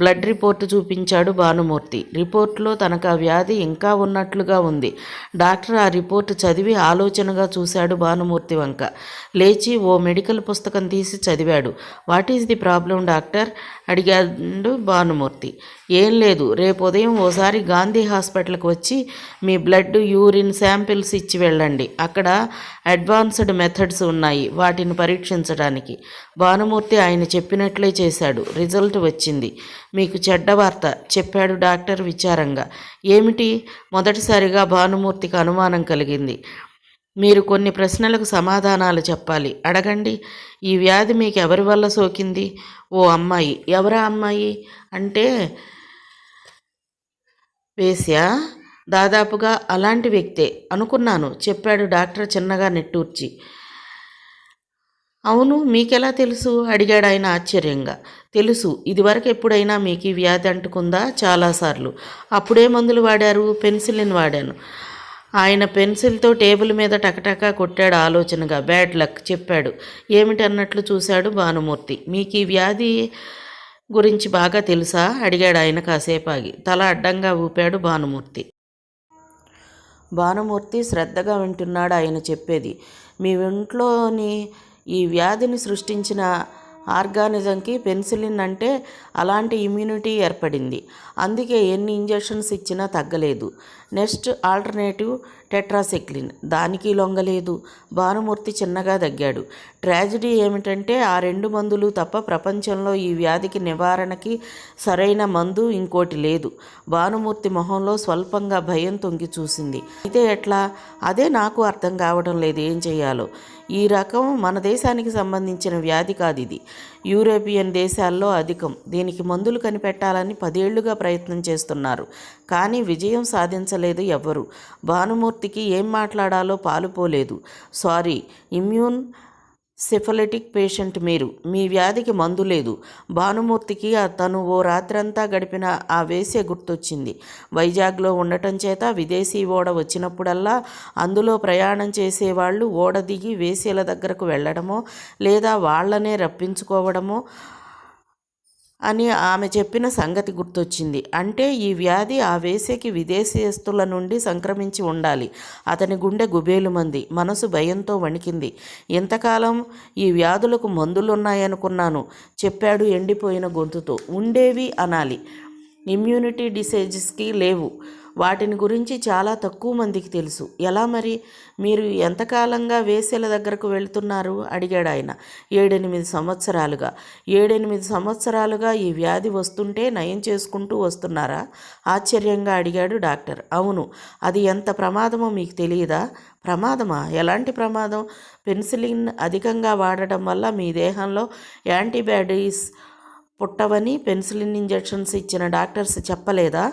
బ్లడ్ రిపోర్టు చూపించాడు భానుమూర్తి. రిపోర్టులో తనకు ఆ వ్యాధి ఇంకా ఉన్నట్లుగా ఉంది. డాక్టర్ ఆ రిపోర్టు చదివి ఆలోచనగా చూశాడు భానుమూర్తి వంక. లేచి ఓ మెడికల్ పుస్తకం తీసి చదివాడు. What is the problem doctor అడిగాడు భానుమూర్తి. ఏం లేదు, రేపు ఉదయం ఓసారి గాంధీ హాస్పిటల్కి వచ్చి మీ బ్లడ్ యూరిన్ శాంపిల్స్ ఇచ్చి వెళ్ళండి. అక్కడ అడ్వాన్స్డ్ మెథడ్స్ ఉన్నాయి వాటిని పరీక్షించడానికి. భానుమూర్తి ఆయన చెప్పినట్లే చేశాడు. రిజల్ట్ వచ్చింది. మీకు చెడ్డ వార్త చెప్పాడు డాక్టర్ విచారంగా. ఏమిటి? మొదటిసారిగా భానుమూర్తికి అనుమానం కలిగింది. మీరు కొన్ని ప్రశ్నలకు సమాధానాలు చెప్పాలి. అడగండి. ఈ వ్యాధి మీకు ఎవరి వల్ల సోకింది? ఓ అమ్మాయి. ఎవరా అమ్మాయి? అంటే వేశ్య? దాదాపుగా అలాంటి వ్యక్తే అనుకున్నాను చెప్పాడు డాక్టర్ చిన్నగా నిట్టూర్చి. అవును, మీకెలా తెలుసు అడిగాడు ఆయన ఆశ్చర్యంగా. తెలుసు. ఇదివరకు ఎప్పుడైనా మీకు ఈ వ్యాధి అంటుకుందా? చాలాసార్లు. అప్పుడే మందులు వాడారు? పెన్సిలిన్ వాడాను. ఆయన పెన్సిల్తో టేబుల్ మీద టకటకా కొట్టాడు ఆలోచనగా. బ్యాడ్ లక్ చెప్పాడు. ఏమిటన్నట్లు చూశాడు భానుమూర్తి. మీకు ఈ వ్యాధి గురించి బాగా తెలుసా అడిగాడు ఆయన కాసేపాగి. తల అడ్డంగా ఊపాడు భానుమూర్తి. భానుమూర్తి శ్రద్ధగా వింటున్నాడు ఆయన చెప్పేది. మీ ఒంట్లోని ఈ వ్యాధిని సృష్టించిన ఆర్గానిజంకి పెన్సిలిన్ అంటే అలాంటి ఇమ్యూనిటీ ఏర్పడింది. అందుకే ఎన్ని ఇంజెక్షన్స్ ఇచ్చినా తగ్గలేదు. నెక్స్ట్ ఆల్టర్నేటివ్ టెట్రాసైక్లిన్, దానికి లొంగలేదు. భానుమూర్తి చిన్నగా దగ్గాడు. ట్రాజడీ ఏమిటంటే ఆ 2 మందులు తప్ప ప్రపంచంలో ఈ వ్యాధికి నివారణకి సరైన మందు ఇంకోటి లేదు. భానుమూర్తి మొహంలో స్వల్పంగా భయం తొంగి చూసింది. అయితే ఎట్లా? అదే నాకు అర్థం కావడం లేదు ఏం చేయాలో. ఈ రకం మన దేశానికి సంబంధించిన వ్యాధి కాదు ఇది. యూరోపియన్ దేశాల్లో అధికం. దీనికి మందులు కనిపెట్టాలని 10 ఏళ్లుగా ప్రయత్నం చేస్తున్నారు. కానీ విజయం సాధించలేదు ఎవ్వరు. భానుమూర్తికి ఏం మాట్లాడాలో పాలుపోలేదు. సారీ, ఇమ్యూన్ సిఫిలిటిక్ పేషెంట్ మీరు. మీ వ్యాధికి మందు లేదు. భానుమూర్తికి తను ఓ రాత్రంతా గడిపిన ఆ వేశ్య గుర్తొచ్చింది. వైజాగ్లో ఉండటం చేత విదేశీ ఓడ వచ్చినప్పుడల్లా అందులో ప్రయాణం చేసేవాళ్ళు ఓడ దిగి వేశ్యల దగ్గరకు వెళ్ళడమో లేదా వాళ్లనే రప్పించుకోవడమో అని ఆమె చెప్పిన సంగతి గుర్తొచ్చింది. అంటే ఈ వ్యాధి ఆ వేశ్యకి విదేశీస్తుల నుండి సంక్రమించి ఉండాలి. అతని గుండె గుబేలుమంది. మనసు భయంతో వణికింది. ఇంతకాలం ఈ వ్యాధులకు మందులున్నాయనుకున్నాను చెప్పాడు ఎండిపోయిన గొంతుతో. ఉండేవి అనాలి. ఇమ్యూనిటీ డిసీజెస్కి లేవు. వాటిని గురించి చాలా తక్కువ మందికి తెలుసు. ఎలా మరి? మీరు ఎంతకాలంగా వేశ్యల దగ్గరకు వెళ్తున్నారు అడిగాడు ఆయన. 7-8 సంవత్సరాలుగా. 7-8 సంవత్సరాలుగా ఈ వ్యాధి వస్తుంటే నయం చేసుకుంటూ వస్తున్నారా ఆశ్చర్యంగా అడిగాడు డాక్టర్. అవును. అది ఎంత ప్రమాదమో మీకు తెలియదా? ప్రమాదమా? ఎలాంటి ప్రమాదం? పెన్సిలిన్ అధికంగా వాడడం వల్ల మీ దేహంలో యాంటీబాడీస్ పుట్టవని పెన్సిలిన్ ఇంజెక్షన్స్ ఇచ్చిన డాక్టర్స్ చెప్పలేదా?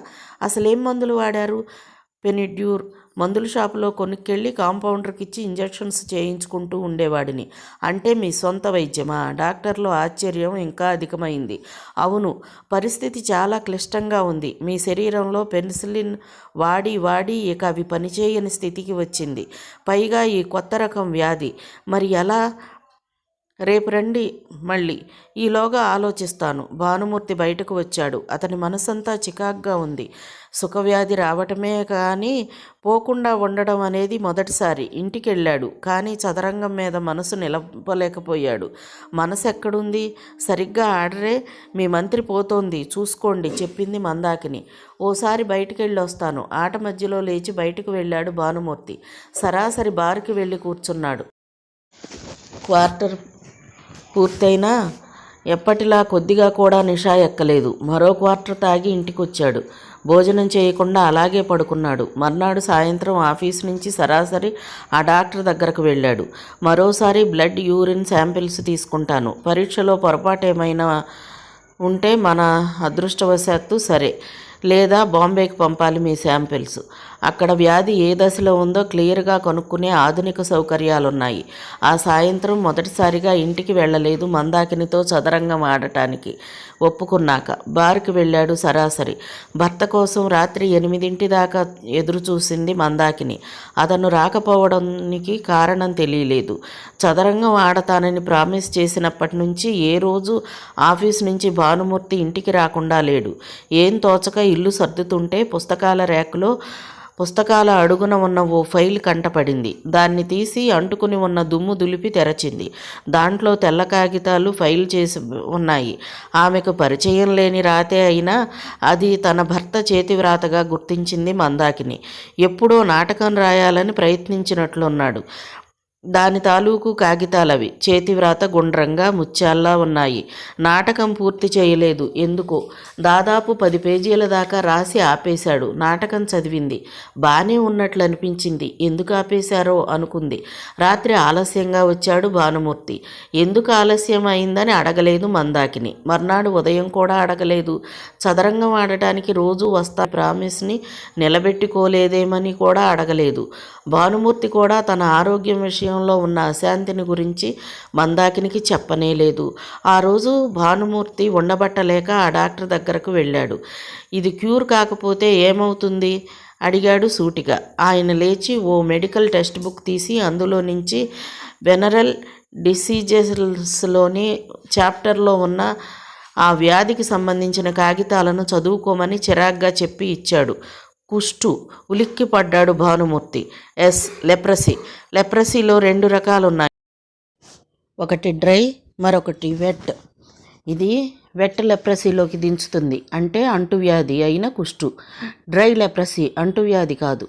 అసలేం మందులు వాడారు? పెనిడ్యూర్. మందుల షాపులో కొనుక్కెళ్ళి కాంపౌండర్కి ఇచ్చి ఇంజెక్షన్స్ చేయించుకుంటూ ఉండేవాడిని. అంటే మీ సొంత వైద్యమా? డాక్టర్లో ఆశ్చర్యం ఇంకా అధికమైంది. అవును, పరిస్థితి చాలా క్లిష్టంగా ఉంది. మీ శరీరంలో పెన్సిలిన్ వాడి వాడి ఇక అవి పనిచేయని స్థితికి వచ్చింది. పైగా ఈ కొత్త రకం వ్యాధి. మరి ఎలా? రేపు రండి మళ్ళీ, ఈలోగా ఆలోచిస్తాను. భానుమూర్తి బయటకు వచ్చాడు. అతని మనసంతా చికాగ్గా ఉంది. సుఖవ్యాధి రావటమే కానీ పోకుండా ఉండడం అనేది మొదటిసారి. ఇంటికెళ్ళాడు కానీ చదరంగం మీద మనసు నిలపలేకపోయాడు. మనసు ఎక్కడుంది? సరిగ్గా ఆర్డరే, మీ మంత్రి పోతోంది చూసుకోండి చెప్పింది మందాకిని. ఓసారి బయటికెళ్ళొస్తాను. ఆట మధ్యలో లేచి బయటకు వెళ్ళాడు భానుమూర్తి. సరాసరి బార్కి వెళ్ళి కూర్చున్నాడు. క్వార్టర్ పూర్తయినా ఎప్పటిలా కొద్దిగా కూడా నిషా ఎక్కలేదు. మరో క్వార్టర్ తాగి ఇంటికొచ్చాడు. భోజనం చేయకుండా అలాగే పడుకున్నాడు. మర్నాడు సాయంత్రం ఆఫీసు నుంచి సరాసరి ఆ డాక్టర్ దగ్గరకు వెళ్ళాడు. మరోసారి బ్లడ్, యూరిన్ శాంపిల్స్ తీసుకుంటాను. పరీక్షలో పొరపాటు ఏమైనా ఉంటే మన అదృష్టవశాత్తు సరే, లేదా బాంబేకి పంపాలి మీ శాంపిల్స్. అక్కడ వ్యాధి ఏ దశలో ఉందో క్లియర్గా కనుక్కునే ఆధునిక సౌకర్యాలున్నాయి. ఆ సాయంత్రం మొదటిసారిగా ఇంటికి వెళ్ళలేదు మందాకినితో చదరంగం ఆడటానికి. ఒప్పుకున్నాక బార్కి వెళ్ళాడు సరాసరి. భర్త కోసం రాత్రి 8 దాకా ఎదురు చూసింది మందాకిని. అతను రాకపోవడానికి కారణం తెలియలేదు. చదరంగం ఆడతానని ప్రామిస్ చేసినప్పటి నుంచి ఏ రోజు ఆఫీస్ నుంచి భానుమూర్తి ఇంటికి రాకుండా లేడు. ఏం తోచక ఇల్లు సర్దుతుంటే పుస్తకాల అడుగున ఉన్న ఓ ఫైల్ కంటపడింది. దాన్ని తీసి అంటుకుని ఉన్న దుమ్ము దులిపి తెరచింది. దాంట్లో తెల్ల కాగితాలు ఫైల్ చేసి ఉన్నాయి. ఆమెకు పరిచయం లేని రాతే అయినా అది తన భర్త చేతివ్రాతగా గుర్తించింది మందాకిని. ఎప్పుడో నాటకం రాయాలని ప్రయత్నించినట్లున్నాడు. దాని తాలూకు కాగితాలవి. చేతివ్రాత గుండ్రంగా ముత్యాల్లా ఉన్నాయి. నాటకం పూర్తి చేయలేదు. ఎందుకో దాదాపు 10 పేజీల దాకా రాసి ఆపేశాడు. నాటకం చదివింది. బానే ఉన్నట్లు అనిపించింది. ఎందుకు ఆపేశారో అనుకుంది. రాత్రి ఆలస్యంగా వచ్చాడు భానుమూర్తి. ఎందుకు ఆలస్యం అయిందని అడగలేదు మందాకిని. మర్నాడు ఉదయం కూడా అడగలేదు. చదరంగం ఆడటానికి రోజు వస్తా ప్రామిస్ని నిలబెట్టుకోలేదేమని కూడా అడగలేదు. భానుమూర్తి కూడా తన ఆరోగ్యం విషయంలో ఉన్న అశాంతిని గురించి మందాకినికి చెప్పనేలేదు. ఆ రోజు భానుమూర్తి ఉండబట్టలేక ఆ డాక్టర్ దగ్గరకు వెళ్ళాడు. ఇది క్యూర్ కాకపోతే ఏమవుతుంది అడిగాడు సూటిగా. ఆయన లేచి ఓ మెడికల్ టెక్స్ట్ బుక్ తీసి అందులో నుంచి వెనరల్ డిసీజెస్లోని చాప్టర్లో ఉన్న ఆ వ్యాధికి సంబంధించిన కాగితాలను చదువుకోమని చిరాగ్గా చెప్పి ఇచ్చాడు. కుష్టు. ఉలిక్కిపడ్డాడు భానుమూర్తి. లెప్రసీ. లెప్రసీలో 2 రకాలున్నాయి. ఒకటి డ్రై, మరొకటి వెట్. ఇది వెట్ లెప్రసీలోకి దించుతుంది. అంటే అంటువ్యాధి అయిన కుష్టు. డ్రై లెప్రసీ అంటువ్యాధి కాదు.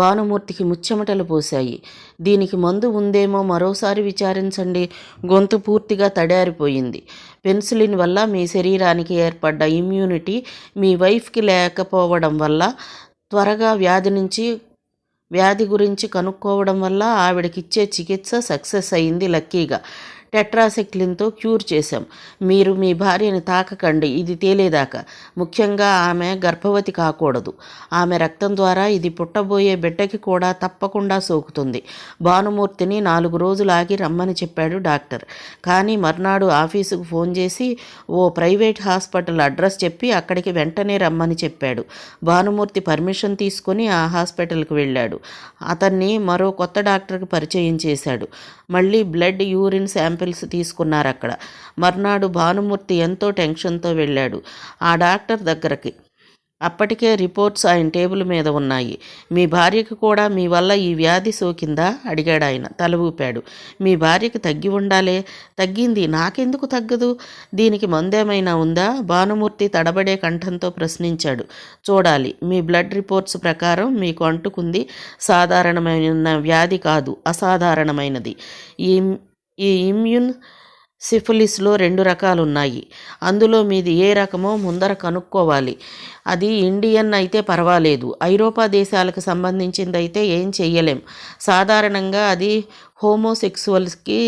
భానుమూర్తికి ముచ్చెమటలు పోశాయి. దీనికి మందు ఉందేమో మరోసారి విచారించండి. గొంతు పూర్తిగా తడారిపోయింది. పెన్సిలిన్ వల్ల మీ శరీరానికి ఏర్పడ్డ ఇమ్యూనిటీ మీ వైఫ్కి లేకపోవడం వల్ల, త్వరగా వ్యాధి గురించి కనుక్కోవడం వల్ల ఆవిడకిచ్చే చికిత్స సక్సెస్ అయింది లక్కీగా. టెట్రాసైక్లిన్తో క్యూర్ చేశాం. మీరు మీ భార్యని తాకకండి ఇది తేలేదాకా. ముఖ్యంగా ఆమె గర్భవతి కాకూడదు. ఆమె రక్తం ద్వారా ఇది పుట్టబోయే బిడ్డకి కూడా తప్పకుండా సోకుతుంది. భానుమూర్తిని 4 రోజులు ఆగి రమ్మని చెప్పాడు డాక్టర్. కానీ మర్నాడు ఆఫీసుకు ఫోన్ చేసి ఓ ప్రైవేట్ హాస్పిటల్ అడ్రస్ చెప్పి అక్కడికి వెంటనే రమ్మని చెప్పాడు. భానుమూర్తి పర్మిషన్ తీసుకొని ఆ హాస్పిటల్కి వెళ్ళాడు. అతన్ని మరో కొత్త డాక్టర్కి పరిచయం చేశాడు. మళ్ళీ బ్లడ్, యూరిన్ శాంపిల్స్ తీసుకున్నారు అక్కడ. మర్నాడు భానుమూర్తి ఎంతో టెన్షన్తో వెళ్ళాడు ఆ డాక్టర్ దగ్గరికి. అప్పటికే రిపోర్ట్స్ ఆయన టేబుల్ మీద ఉన్నాయి. మీ భార్యకు కూడా మీ వల్ల ఈ వ్యాధి సోకిందా అడిగాడు ఆయన. తల ఊపాడు. మీ భార్యకి తగ్గి ఉండాలే. తగ్గింది. నాకెందుకు తగ్గదు? దీనికి మందేమైనా ఉందా? భానుమూర్తి తడబడే కంఠంతో ప్రశ్నించాడు. చూడాలి. మీ బ్లడ్ రిపోర్ట్స్ ప్రకారం మీకు అంటుకుంది సాధారణమైన వ్యాధి కాదు, అసాధారణమైనది. ఈ ఇమ్యూన్ సిఫిలిస్లో 2 రకాలున్నాయి. అందులో మీది ఏ రకమో ముందర కనుక్కోవాలి. అది ఇండియన్ అయితే పర్వాలేదు. ఐరోపా దేశాలకు సంబంధించిందైతే ఏం చెయ్యలేం. సాధారణంగా అది హోమోసెక్సువల్స్కి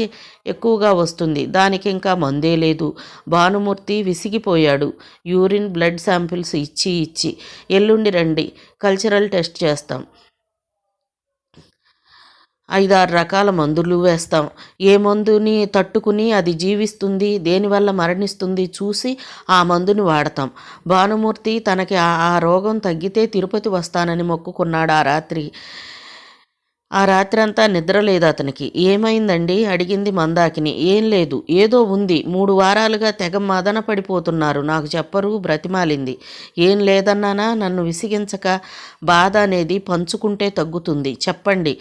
ఎక్కువగా వస్తుంది. దానికి ఇంకా మందే లేదు. భానుమూర్తి విసిగిపోయాడు. యూరిన్, బ్లడ్ శాంపిల్స్ ఇచ్చి ఎల్లుండి రండి, కల్చరల్ టెస్ట్ చేస్తాం. 5-6 రకాల మందులు వేస్తాం. ఏ మందుని తట్టుకుని అది జీవిస్తుంది, దేనివల్ల మరణిస్తుంది చూసి ఆ మందుని వాడతాం. భానుమూర్తి తనకి ఆ రోగం తగ్గితే తిరుపతి వస్తానని మొక్కుకున్నాడు ఆ రాత్రి. ఆ రాత్రంతా నిద్ర లేదు అతనికి. ఏమైందండి అడిగింది మందాకిని. ఏం లేదు, ఏదో ఉంది, 3 వారాలుగా తెగ మదన పడిపోతున్నారు, నాకు చెప్పరు బ్రతిమాలింది. ఏం లేదన్నానా, నన్ను విసిగించక. బాధ అనేది పంచుకుంటే తగ్గుతుంది. చెప్పండి,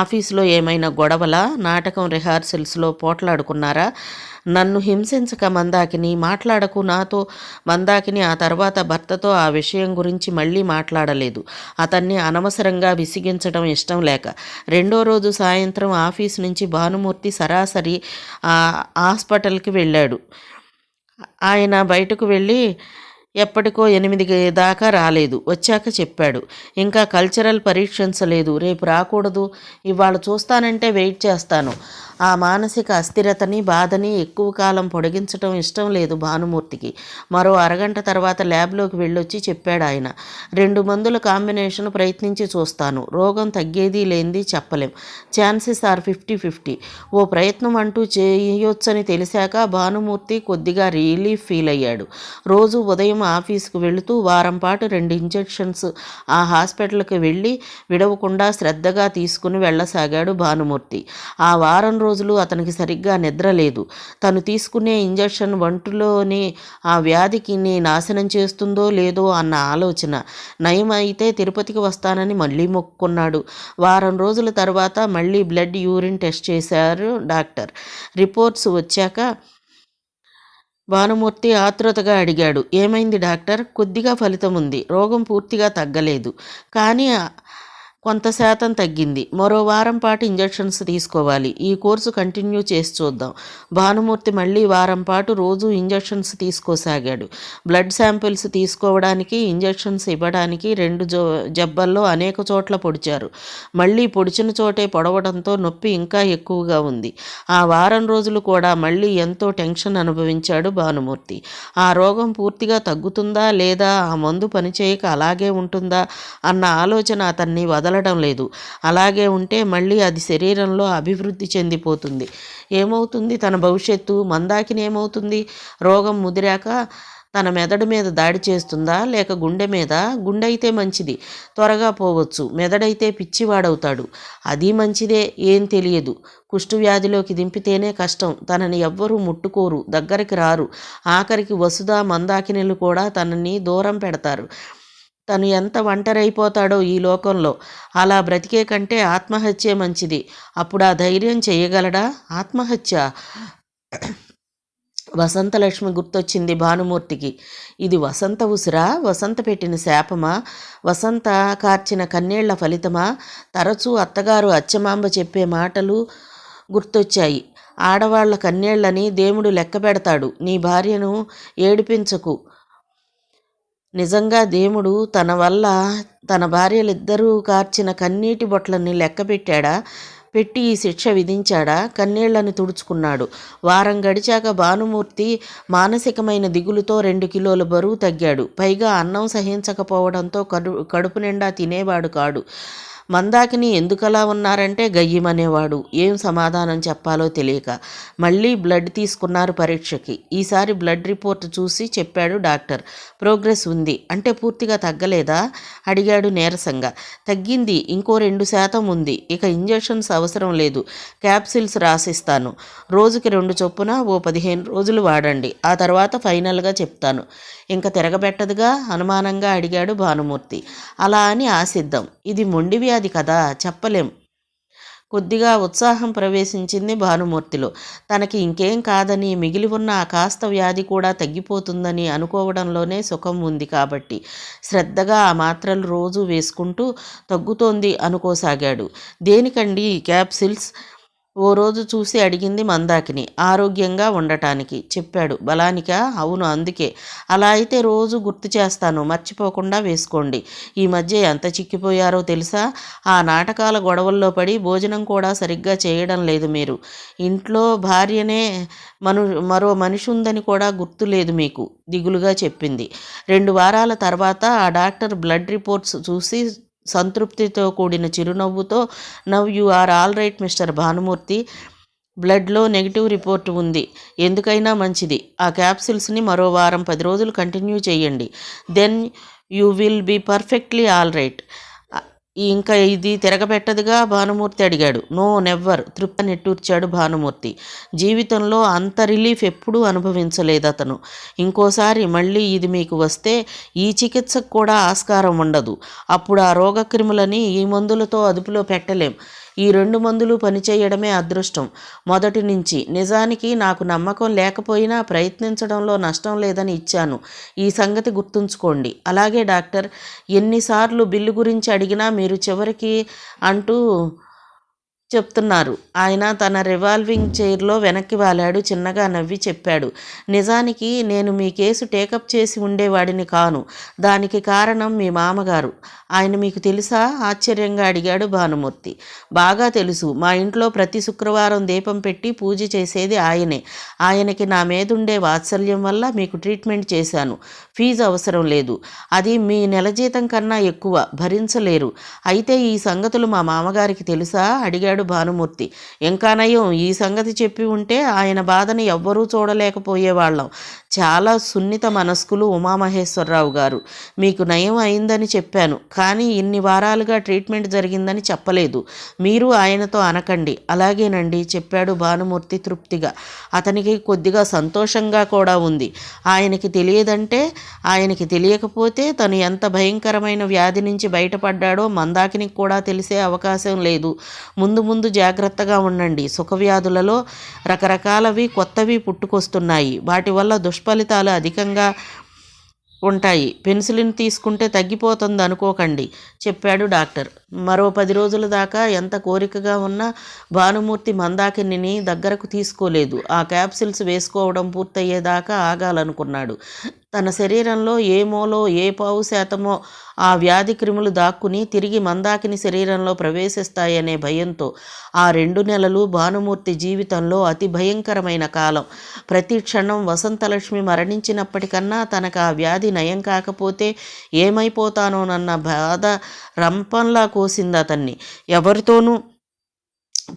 ఆఫీసులో ఏమైనా గొడవలా, నాటకం రిహార్సల్స్లో పోట్లాడుకున్నారా? నన్ను హింసించక మందాకిని, మాట్లాడకు నాతో. మందాకిని ఆ తర్వాత భర్తతో ఆ విషయం గురించి మళ్ళీ మాట్లాడలేదు. అతన్ని అనవసరంగా విసిగించడం ఇష్టం లేక. రెండో రోజు సాయంత్రం ఆఫీస్ నుంచి భానుమూర్తి సరాసరి హాస్పిటల్కి వెళ్ళాడు. ఆయన బయటకు వెళ్ళి ఎప్పటికో 8 దాకా రాలేదు. వచ్చాక చెప్పాడు, ఇంకా కల్చరల్ పరీక్షన్స్ లేదు, రేపు రాకూడదు, ఇవాళ చూస్తానంటే వెయిట్ చేస్తాను. ఆ మానసిక అస్థిరతని, బాధని ఎక్కువ కాలం పొడిగించడం ఇష్టం లేదు భానుమూర్తికి. మరో అరగంట తర్వాత ల్యాబ్లోకి వెళ్ళొచ్చి చెప్పాడు ఆయన. 2 మందుల కాంబినేషన్ ప్రయత్నించి చూస్తాను, రోగం తగ్గేది లేనిది చెప్పలేం, ఛాన్సెస్ ఆర్ 50-50. ఓ ప్రయత్నం అంటూ చేయొచ్చని తెలిసాక భానుమూర్తి కొద్దిగా రిలీఫ్ ఫీల్ అయ్యాడు. రోజు ఉదయం ఆఫీస్కు వెళుతూ వారం పాటు 2 ఇంజెక్షన్స్ ఆ హాస్పిటల్కి వెళ్ళి విడవకుండా శ్రద్ధగా తీసుకుని వెళ్ళసాగాడు భానుమూర్తి. ఆ వారం రోజులు అతనికి సరిగ్గా నిద్ర లేదు. తను తీసుకునే ఇంజెక్షన్ వంటిలోని ఆ వ్యాధికి నాశనం చేస్తుందో లేదో అన్న ఆలోచన. నయం అయితే తిరుపతికి వస్తానని మళ్ళీ మొక్కుకున్నాడు. వారం రోజుల తర్వాత మళ్ళీ బ్లడ్, యూరిన్ టెస్ట్ చేశారు డాక్టర్. రిపోర్ట్స్ వచ్చాక భానుమూర్తి ఆతృతగా అడిగాడు, ఏమైంది డాక్టర్? కొద్దిగా ఫలితం ఉంది, రోగం పూర్తిగా తగ్గలేదు, కానీ కొంత శాతం తగ్గింది. మరో వారం పాటు ఇంజెక్షన్స్ తీసుకోవాలి. ఈ కోర్సు కంటిన్యూ చేసి చూద్దాం. భానుమూర్తి మళ్ళీ వారం పాటు రోజు ఇంజెక్షన్స్ తీసుకోసాగాడు. బ్లడ్ శాంపిల్స్ తీసుకోవడానికి, ఇంజెక్షన్స్ ఇవ్వడానికి 2 జబ్బల్లో అనేక చోట్ల పొడిచారు. మళ్ళీ పొడిచిన చోటే పొడవడంతో నొప్పి ఇంకా ఎక్కువగా ఉంది. ఆ వారం రోజులు కూడా మళ్ళీ ఎంతో టెన్షన్ అనుభవించాడు భానుమూర్తి. ఆ రోగం పూర్తిగా తగ్గుతుందా లేదా, ఆ మందు పనిచేయక అలాగే ఉంటుందా అన్న ఆలోచన అతన్ని వదలడం లేదు. అలాగే ఉంటే మళ్ళీ అది శరీరంలో అభివృద్ధి చెందిపోతుంది. ఏమవుతుంది తన భవిష్యత్తు? మందాకిని ఏమవుతుంది? రోగం ముదిరాక తన మెదడు మీద దాడి చేస్తుందా, లేక గుండె మీద? గుండె అయితే మంచిది, త్వరగా పోవచ్చు. మెదడైతే పిచ్చివాడవుతాడు. అది మంచిదే, ఏం తెలియదు. కుష్ఠవ్యాధిలోకి దింపితేనే కష్టం. తనని ఎవ్వరూ ముట్టుకోరు, దగ్గరికి రారు. ఆఖరికి వసుధ, మందాకినిలు కూడా తనని దూరం పెడతారు. తను ఎంత ఒంటరైపోతాడో ఈ లోకంలో. అలా బ్రతికే కంటే ఆత్మహత్యే మంచిది. అప్పుడు ఆ ధైర్యం చేయగలడా? ఆత్మహత్య? వసంతలక్ష్మి గుర్తొచ్చింది భానుమూర్తికి. ఇది వసంత ఉసిరా, వసంత పెట్టిన శాపమా, వసంత కార్చిన కన్నీళ్ల ఫలితమా? తరచూ అత్తగారు అచ్చమాంబ చెప్పే మాటలు గుర్తొచ్చాయి. ఆడవాళ్ల కన్నీళ్లని దేవుడు లెక్క పెడతాడు, నీ భార్యను ఏడిపించకు. నిజంగా దేవుడు తన వల్ల తన భార్యలిద్దరూ కార్చిన కన్నీటి బొట్లని లెక్క పెట్టాడా? పెట్టి ఈ శిక్ష విధించాడా? కన్నీళ్లను తుడుచుకున్నాడు. వారం గడిచాక భానుమూర్తి మానసికమైన దిగులుతో 2 కిలోల బరువు తగ్గాడు. పైగా అన్నం సహించకపోవడంతో కడుపు నిండా తినేవాడు కాడు. మందాకిని ఎందుకలా ఉన్నారంటే గయ్యమనేవాడు. ఏం సమాధానం చెప్పాలో తెలియక. మళ్ళీ బ్లడ్ తీసుకున్నారు పరీక్షకి. ఈసారి బ్లడ్ రిపోర్ట్ చూసి చెప్పాడు డాక్టర్, ప్రోగ్రెస్ ఉంది. అంటే పూర్తిగా తగ్గలేదా అడిగాడు నీరసంగా. తగ్గింది, ఇంకో 2% ఉంది. ఇక ఇంజెక్షన్స్ అవసరం లేదు, క్యాప్సిల్స్ రాసిస్తాను. రోజుకి 2 చొప్పున ఓ 15 రోజులు వాడండి. ఆ తర్వాత ఫైనల్గా చెప్తాను. ఇంక తిరగబెట్టదుగా అనుమానంగా అడిగాడు భానుమూర్తి. అలా అని ఆశిద్దాం, ఇది మొండి వ్యాధి కదా, చెప్పలేం. కొద్దిగా ఉత్సాహం ప్రవేశించింది భానుమూర్తిలో. తనకి ఇంకేం కాదని, మిగిలి ఉన్న ఆ కాస్త వ్యాధి కూడా తగ్గిపోతుందని అనుకోవడంలోనే సుఖం ఉంది కాబట్టి శ్రద్ధగా ఆ మాత్రలు రోజు వేసుకుంటూ తగ్గుతోంది అనుకోసాగాడు. దేనికండి ఈ క్యాప్సిల్స్? ఓ రోజు చూసి అడిగింది మందాకిని. ఆరోగ్యంగా ఉండటానికి చెప్పాడు. బలానికా? అవును, అందుకే. అలా అయితే రోజు గుర్తు చేస్తాను, మర్చిపోకుండా వేసుకోండి. ఈ మధ్య ఎంత చిక్కిపోయారో తెలుసా? ఆ నాటకాల గొడవల్లో పడి భోజనం కూడా సరిగ్గా చేయడం లేదు మీరు. ఇంట్లో భార్యనే మరో మనిషి ఉందని కూడా గుర్తు లేదు మీకు, దిగులుగా చెప్పింది. 2 వారాల తర్వాత ఆ డాక్టర్ బ్లడ్ రిపోర్ట్స్ చూసి సంతృప్తితో కూడిన చిరునవ్వుతో, now you are all right mister Bhanumurthy, బ్లడ్లో నెగిటివ్ రిపోర్టు ఉంది. ఎందుకైనా మంచిది, ఆ క్యాప్సిల్స్ని మరో వారం 10 రోజులు కంటిన్యూ చేయండి. Then you will be perfectly all right. ఇంకా ఇది తిరగబెట్టదుగా భానుమూర్తి అడిగాడు. నో నెవ్వర్, తృప్తి నెట్టూర్చాడు భానుమూర్తి. జీవితంలో అంత రిలీఫ్ ఎప్పుడూ అనుభవించలేదతను. ఇంకోసారి మళ్ళీ ఇది మీకు వస్తే ఈ చికిత్సకు కూడా ఆస్కారం ఉండదు. అప్పుడు ఆ రోగక్రిములని ఈ మందులతో అదుపులో పెట్టలేం. ఈ 2 మందులు పనిచేయడమే అదృష్టం మొదటి నుంచి. నిజానికి నాకు నమ్మకం లేకపోయినా ప్రయత్నించడంలో నష్టం లేదని ఇచ్చాను. ఈ సంగతి గుర్తుంచుకోండి. అలాగే డాక్టర్, ఎన్నిసార్లు బిల్లు గురించి అడిగినా మీరు చివరికి అంటూ చెప్తున్నారు. ఆయన తన రివాల్వింగ్ చైర్లో వెనక్కి వాలాడు. చిన్నగా నవ్వి చెప్పాడు, నిజానికి నేను మీ కేసు టేకప్ చేసి ఉండేవాడిని కాను. దానికి కారణం మీ మామగారు. ఆయన మీకు తెలుసా? ఆశ్చర్యంగా అడిగాడు భానుమూర్తి. బాగా తెలుసు. మా ఇంట్లో ప్రతి శుక్రవారం దీపం పెట్టి పూజ చేసేది ఆయనే. ఆయనకి నా మీదుండే వాత్సల్యం వల్ల మీకు ట్రీట్మెంట్ చేశాను. ఫీజు అవసరం లేదు. అది మీ నెల జీతం కన్నా ఎక్కువ. భరించలేరు. అయితే ఈ సంగతులు మా మామగారికి తెలుసా? అడిగాడు భానుమూర్తి. ఇంకా నయం, ఈ సంగతి చెప్పి ఉంటే ఆయన బాధని ఎవ్వరూ చూడలేకపోయేవాళ్ళం. చాలా సున్నిత మనస్కులు ఉమామహేశ్వరరావు గారు. మీకు నయం అయిందని చెప్పాను, కానీ ఇన్ని వారాలుగా ట్రీట్మెంట్ జరిగిందని చెప్పలేదు. మీరు ఆయనతో అనకండి. అలాగేనండి చెప్పాడు భానుమూర్తి తృప్తిగా. అతనికి కొద్దిగా సంతోషంగా కూడా ఉంది. ఆయనకి తెలియదంటే, ఆయనకి తెలియకపోతే తను ఎంత భయంకరమైన వ్యాధి నుంచి బయటపడ్డాడో మందాకినికి కూడా తెలిసే అవకాశం లేదు. ముందు ముందు జాగ్రత్తగా ఉండండి. సుఖవ్యాధులలో రకరకాలవి కొత్తవి పుట్టుకొస్తున్నాయి. వాటి వల్ల దుష్ఫలితాలు అధికంగా ఉంటాయి. పెన్సిలిన్ తీసుకుంటే తగ్గిపోతుంది అనుకోకండి చెప్పాడు డాక్టర్. మరో 10 రోజుల దాకా ఎంత కోరికగా ఉన్నా భానుమూర్తి మందాకిని దగ్గరకు తీసుకోలేదు. ఆ క్యాప్సిల్స్ వేసుకోవడం పూర్తయ్యేదాకా ఆగాలనుకున్నాడు. తన శరీరంలో ఏ మూలో ఏ పావు శాతమో ఆ వ్యాధి క్రిములు దాక్కుని తిరిగి మందాకిని శరీరంలో ప్రవేశిస్తాయనే భయంతో ఆ 2 నెలలు భానుమూర్తి జీవితంలో అతి భయంకరమైన కాలం. ప్రతి క్షణం వసంతలక్ష్మి మరణించినప్పటికన్నా తనకు ఆ వ్యాధి నయం కాకపోతే ఏమైపోతానోనన్న బాధ రంపంలా కోసింది అతన్ని. ఎవరితోనూ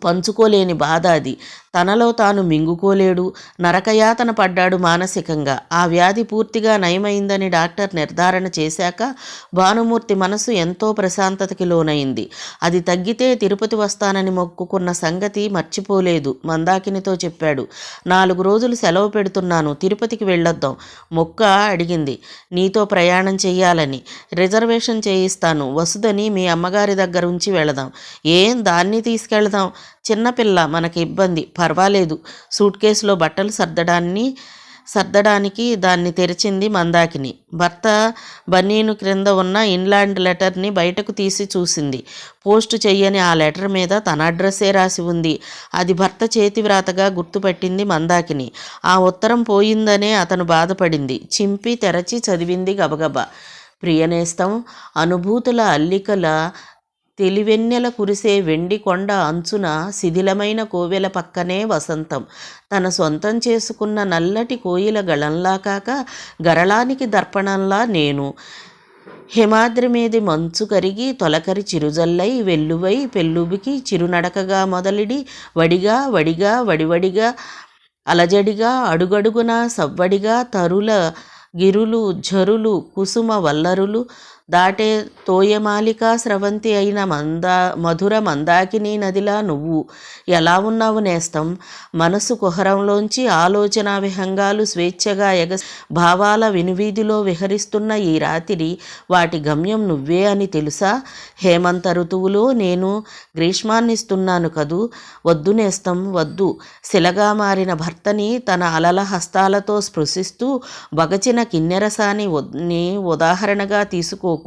పంచుకోలేని బాధ అది. తనలో తాను మింగుకోలేడు. నరకయాతన పడ్డాడు మానసికంగా. ఆ వ్యాధి పూర్తిగా నయమైందని డాక్టర్ నిర్ధారణ చేశాక భానుమూర్తి మనసు ఎంతో ప్రశాంతతకి లోనైంది. అది తగ్గితే తిరుపతి వస్తానని మొక్కుకున్న సంగతి మర్చిపోలేదు. మందాకినితో చెప్పాడు, 4 రోజులు సెలవు పెడుతున్నాను, తిరుపతికి వెళ్ళొద్దాం. మొక్క అడిగింది నీతో ప్రయాణం చెయ్యాలని. రిజర్వేషన్ చేయిస్తాను. వసుదని మీ అమ్మగారి దగ్గర ఉంచి వెళదాం. ఏం దాన్ని తీసుకెళదాం? చిన్నపిల్ల, మనకి ఇబ్బంది. పర్వాలేదు. సూట్ కేసులో బట్టలు సర్దడానికి దాన్ని తెరిచింది మందాకిని. భర్త బనీను క్రింద ఉన్న ఇన్లాండ్ లెటర్ని బయటకు తీసి చూసింది. పోస్టు చెయ్యని ఆ లెటర్ మీద తన అడ్రస్సే రాసి ఉంది. అది భర్త చేతి వ్రాతగా గుర్తుపట్టింది మందాకిని. ఆ ఉత్తరం పోయిందనే అతను బాధపడింది. చింపి తెరచి చదివింది గబగబా. ప్రియనేస్తం, అనుభూతుల అల్లికల తెలివెన్నెల కురిసే వెండి కొండ అంచున శిథిలమైన కోవెల పక్కనే వసంతం. తన సొంతం చేసుకున్న నల్లటి కోయిల గళంలా కాక గరళానికి దర్పణంలా నేను. హిమాద్రి మీది మంచు కరిగి తొలకరి చిరుజల్లై వెల్లువై పెళ్ళుబికి చిరునడకగా మొదలిడి వడిగా వడిగా వడివడిగా అలజడిగా అడుగడుగున సవ్వడిగా తరుల గిరులు ఝరులు కుసుమ వల్లరులు దాటే తోయమాలిక స్రవంతి అయిన మధుర మందాకిని నదిలా నువ్వు ఎలా ఉన్నావు నేస్తం? మనసు కుహరంలోంచి ఆలోచన విహంగాలు స్వేచ్ఛగా భావాల వినువీధిలో విహరిస్తున్న ఈ రాత్రి వాటి గమ్యం నువ్వే అని తెలుసా? హేమంత ఋతువులో నేను గ్రీష్మాన్నిస్తున్నాను కదూ. వద్దు నేస్తం, వద్దు. శిలగా మారిన భర్తని తన అలల హస్తాలతో స్పృశిస్తూ బగచిన కిన్నెరసాని ఉదాహరణగా తీసుకోకు.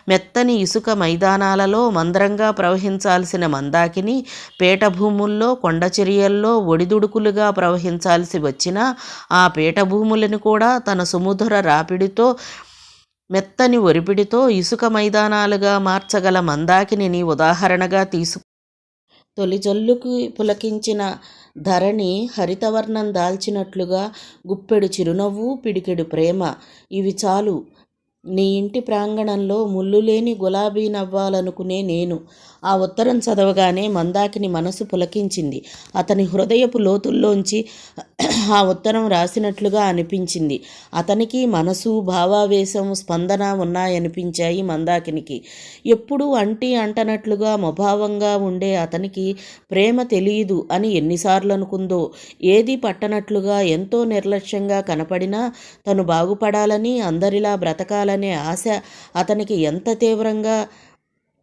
మెత్తని ఇసుక మైదానాలలో మందరంగా ప్రవహించాల్సిన మందాకిని పేటభూముల్లో కొండచర్యల్లో ఒడిదుడుకులుగా ప్రవహించాల్సి వచ్చినా ఆ పేటభూములను కూడా తన సుముధుర రాపిడితో మెత్తని ఒరిపిడితో ఇసుక మైదానాలుగా మార్చగల మందాకిని ఉదాహరణగా తొలి జల్లుకి పులకించిన ధరణి హరితవర్ణం దాల్చినట్లుగా గుప్పెడు చిరునవ్వు, పిడికెడు ప్రేమ, ఇవి చాలు నీ ఇంటి ప్రాంగణంలో ముళ్ళులేని గులాబీ నవ్వాలనుకునే నేను. ఆ ఉత్తరం చదవగానే మందాకిని మనసు పులకించింది. అతని హృదయపు లోతుల్లోంచి ఆ ఉత్తరం రాసినట్లుగా అనిపించింది. అతనికి మనసు, భావావేశం, స్పందన ఉన్నాయనిపించాయి మందాకినికి. ఎప్పుడూ అంటి అంటనట్లుగా ముభావంగా ఉండే అతనికి ప్రేమ తెలియదు అని ఎన్నిసార్లు అనుకుందో. ఏది పట్టనట్లుగా ఎంతో నిర్లక్ష్యంగా కనపడినా తను బాగుపడాలని, అందరిలా బ్రతకాలనే ఆశ అతనికి ఎంత తీవ్రంగా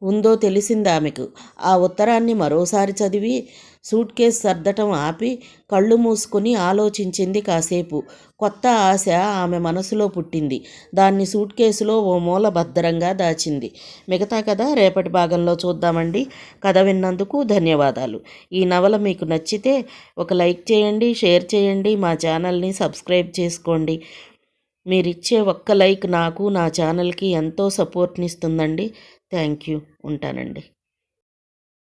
ఉందో తెలిసిందామెకు. ఆ ఉత్తరాన్ని మరోసారి చదివి సూట్ కేస్ సర్దటం ఆపి కళ్ళు మూసుకుని ఆలోచించింది కాసేపు. కొత్త ఆశ ఆమె మనసులో పుట్టింది. దాన్ని సూట్ కేసులో ఓ మూల భద్రంగా దాచింది. మిగతా కథ రేపటి భాగంలో చూద్దామండి. కథ విన్నందుకు ధన్యవాదాలు. ఈ నవల మీకు నచ్చితే ఒక లైక్ చేయండి, షేర్ చేయండి, మా ఛానల్ని సబ్స్క్రైబ్ చేసుకోండి. మీరిచ్చే ఒక్క లైక్ నాకు, నా ఛానల్కి ఎంతో సపోర్ట్నిస్తుందండి. Thank you. ఉంటానండి.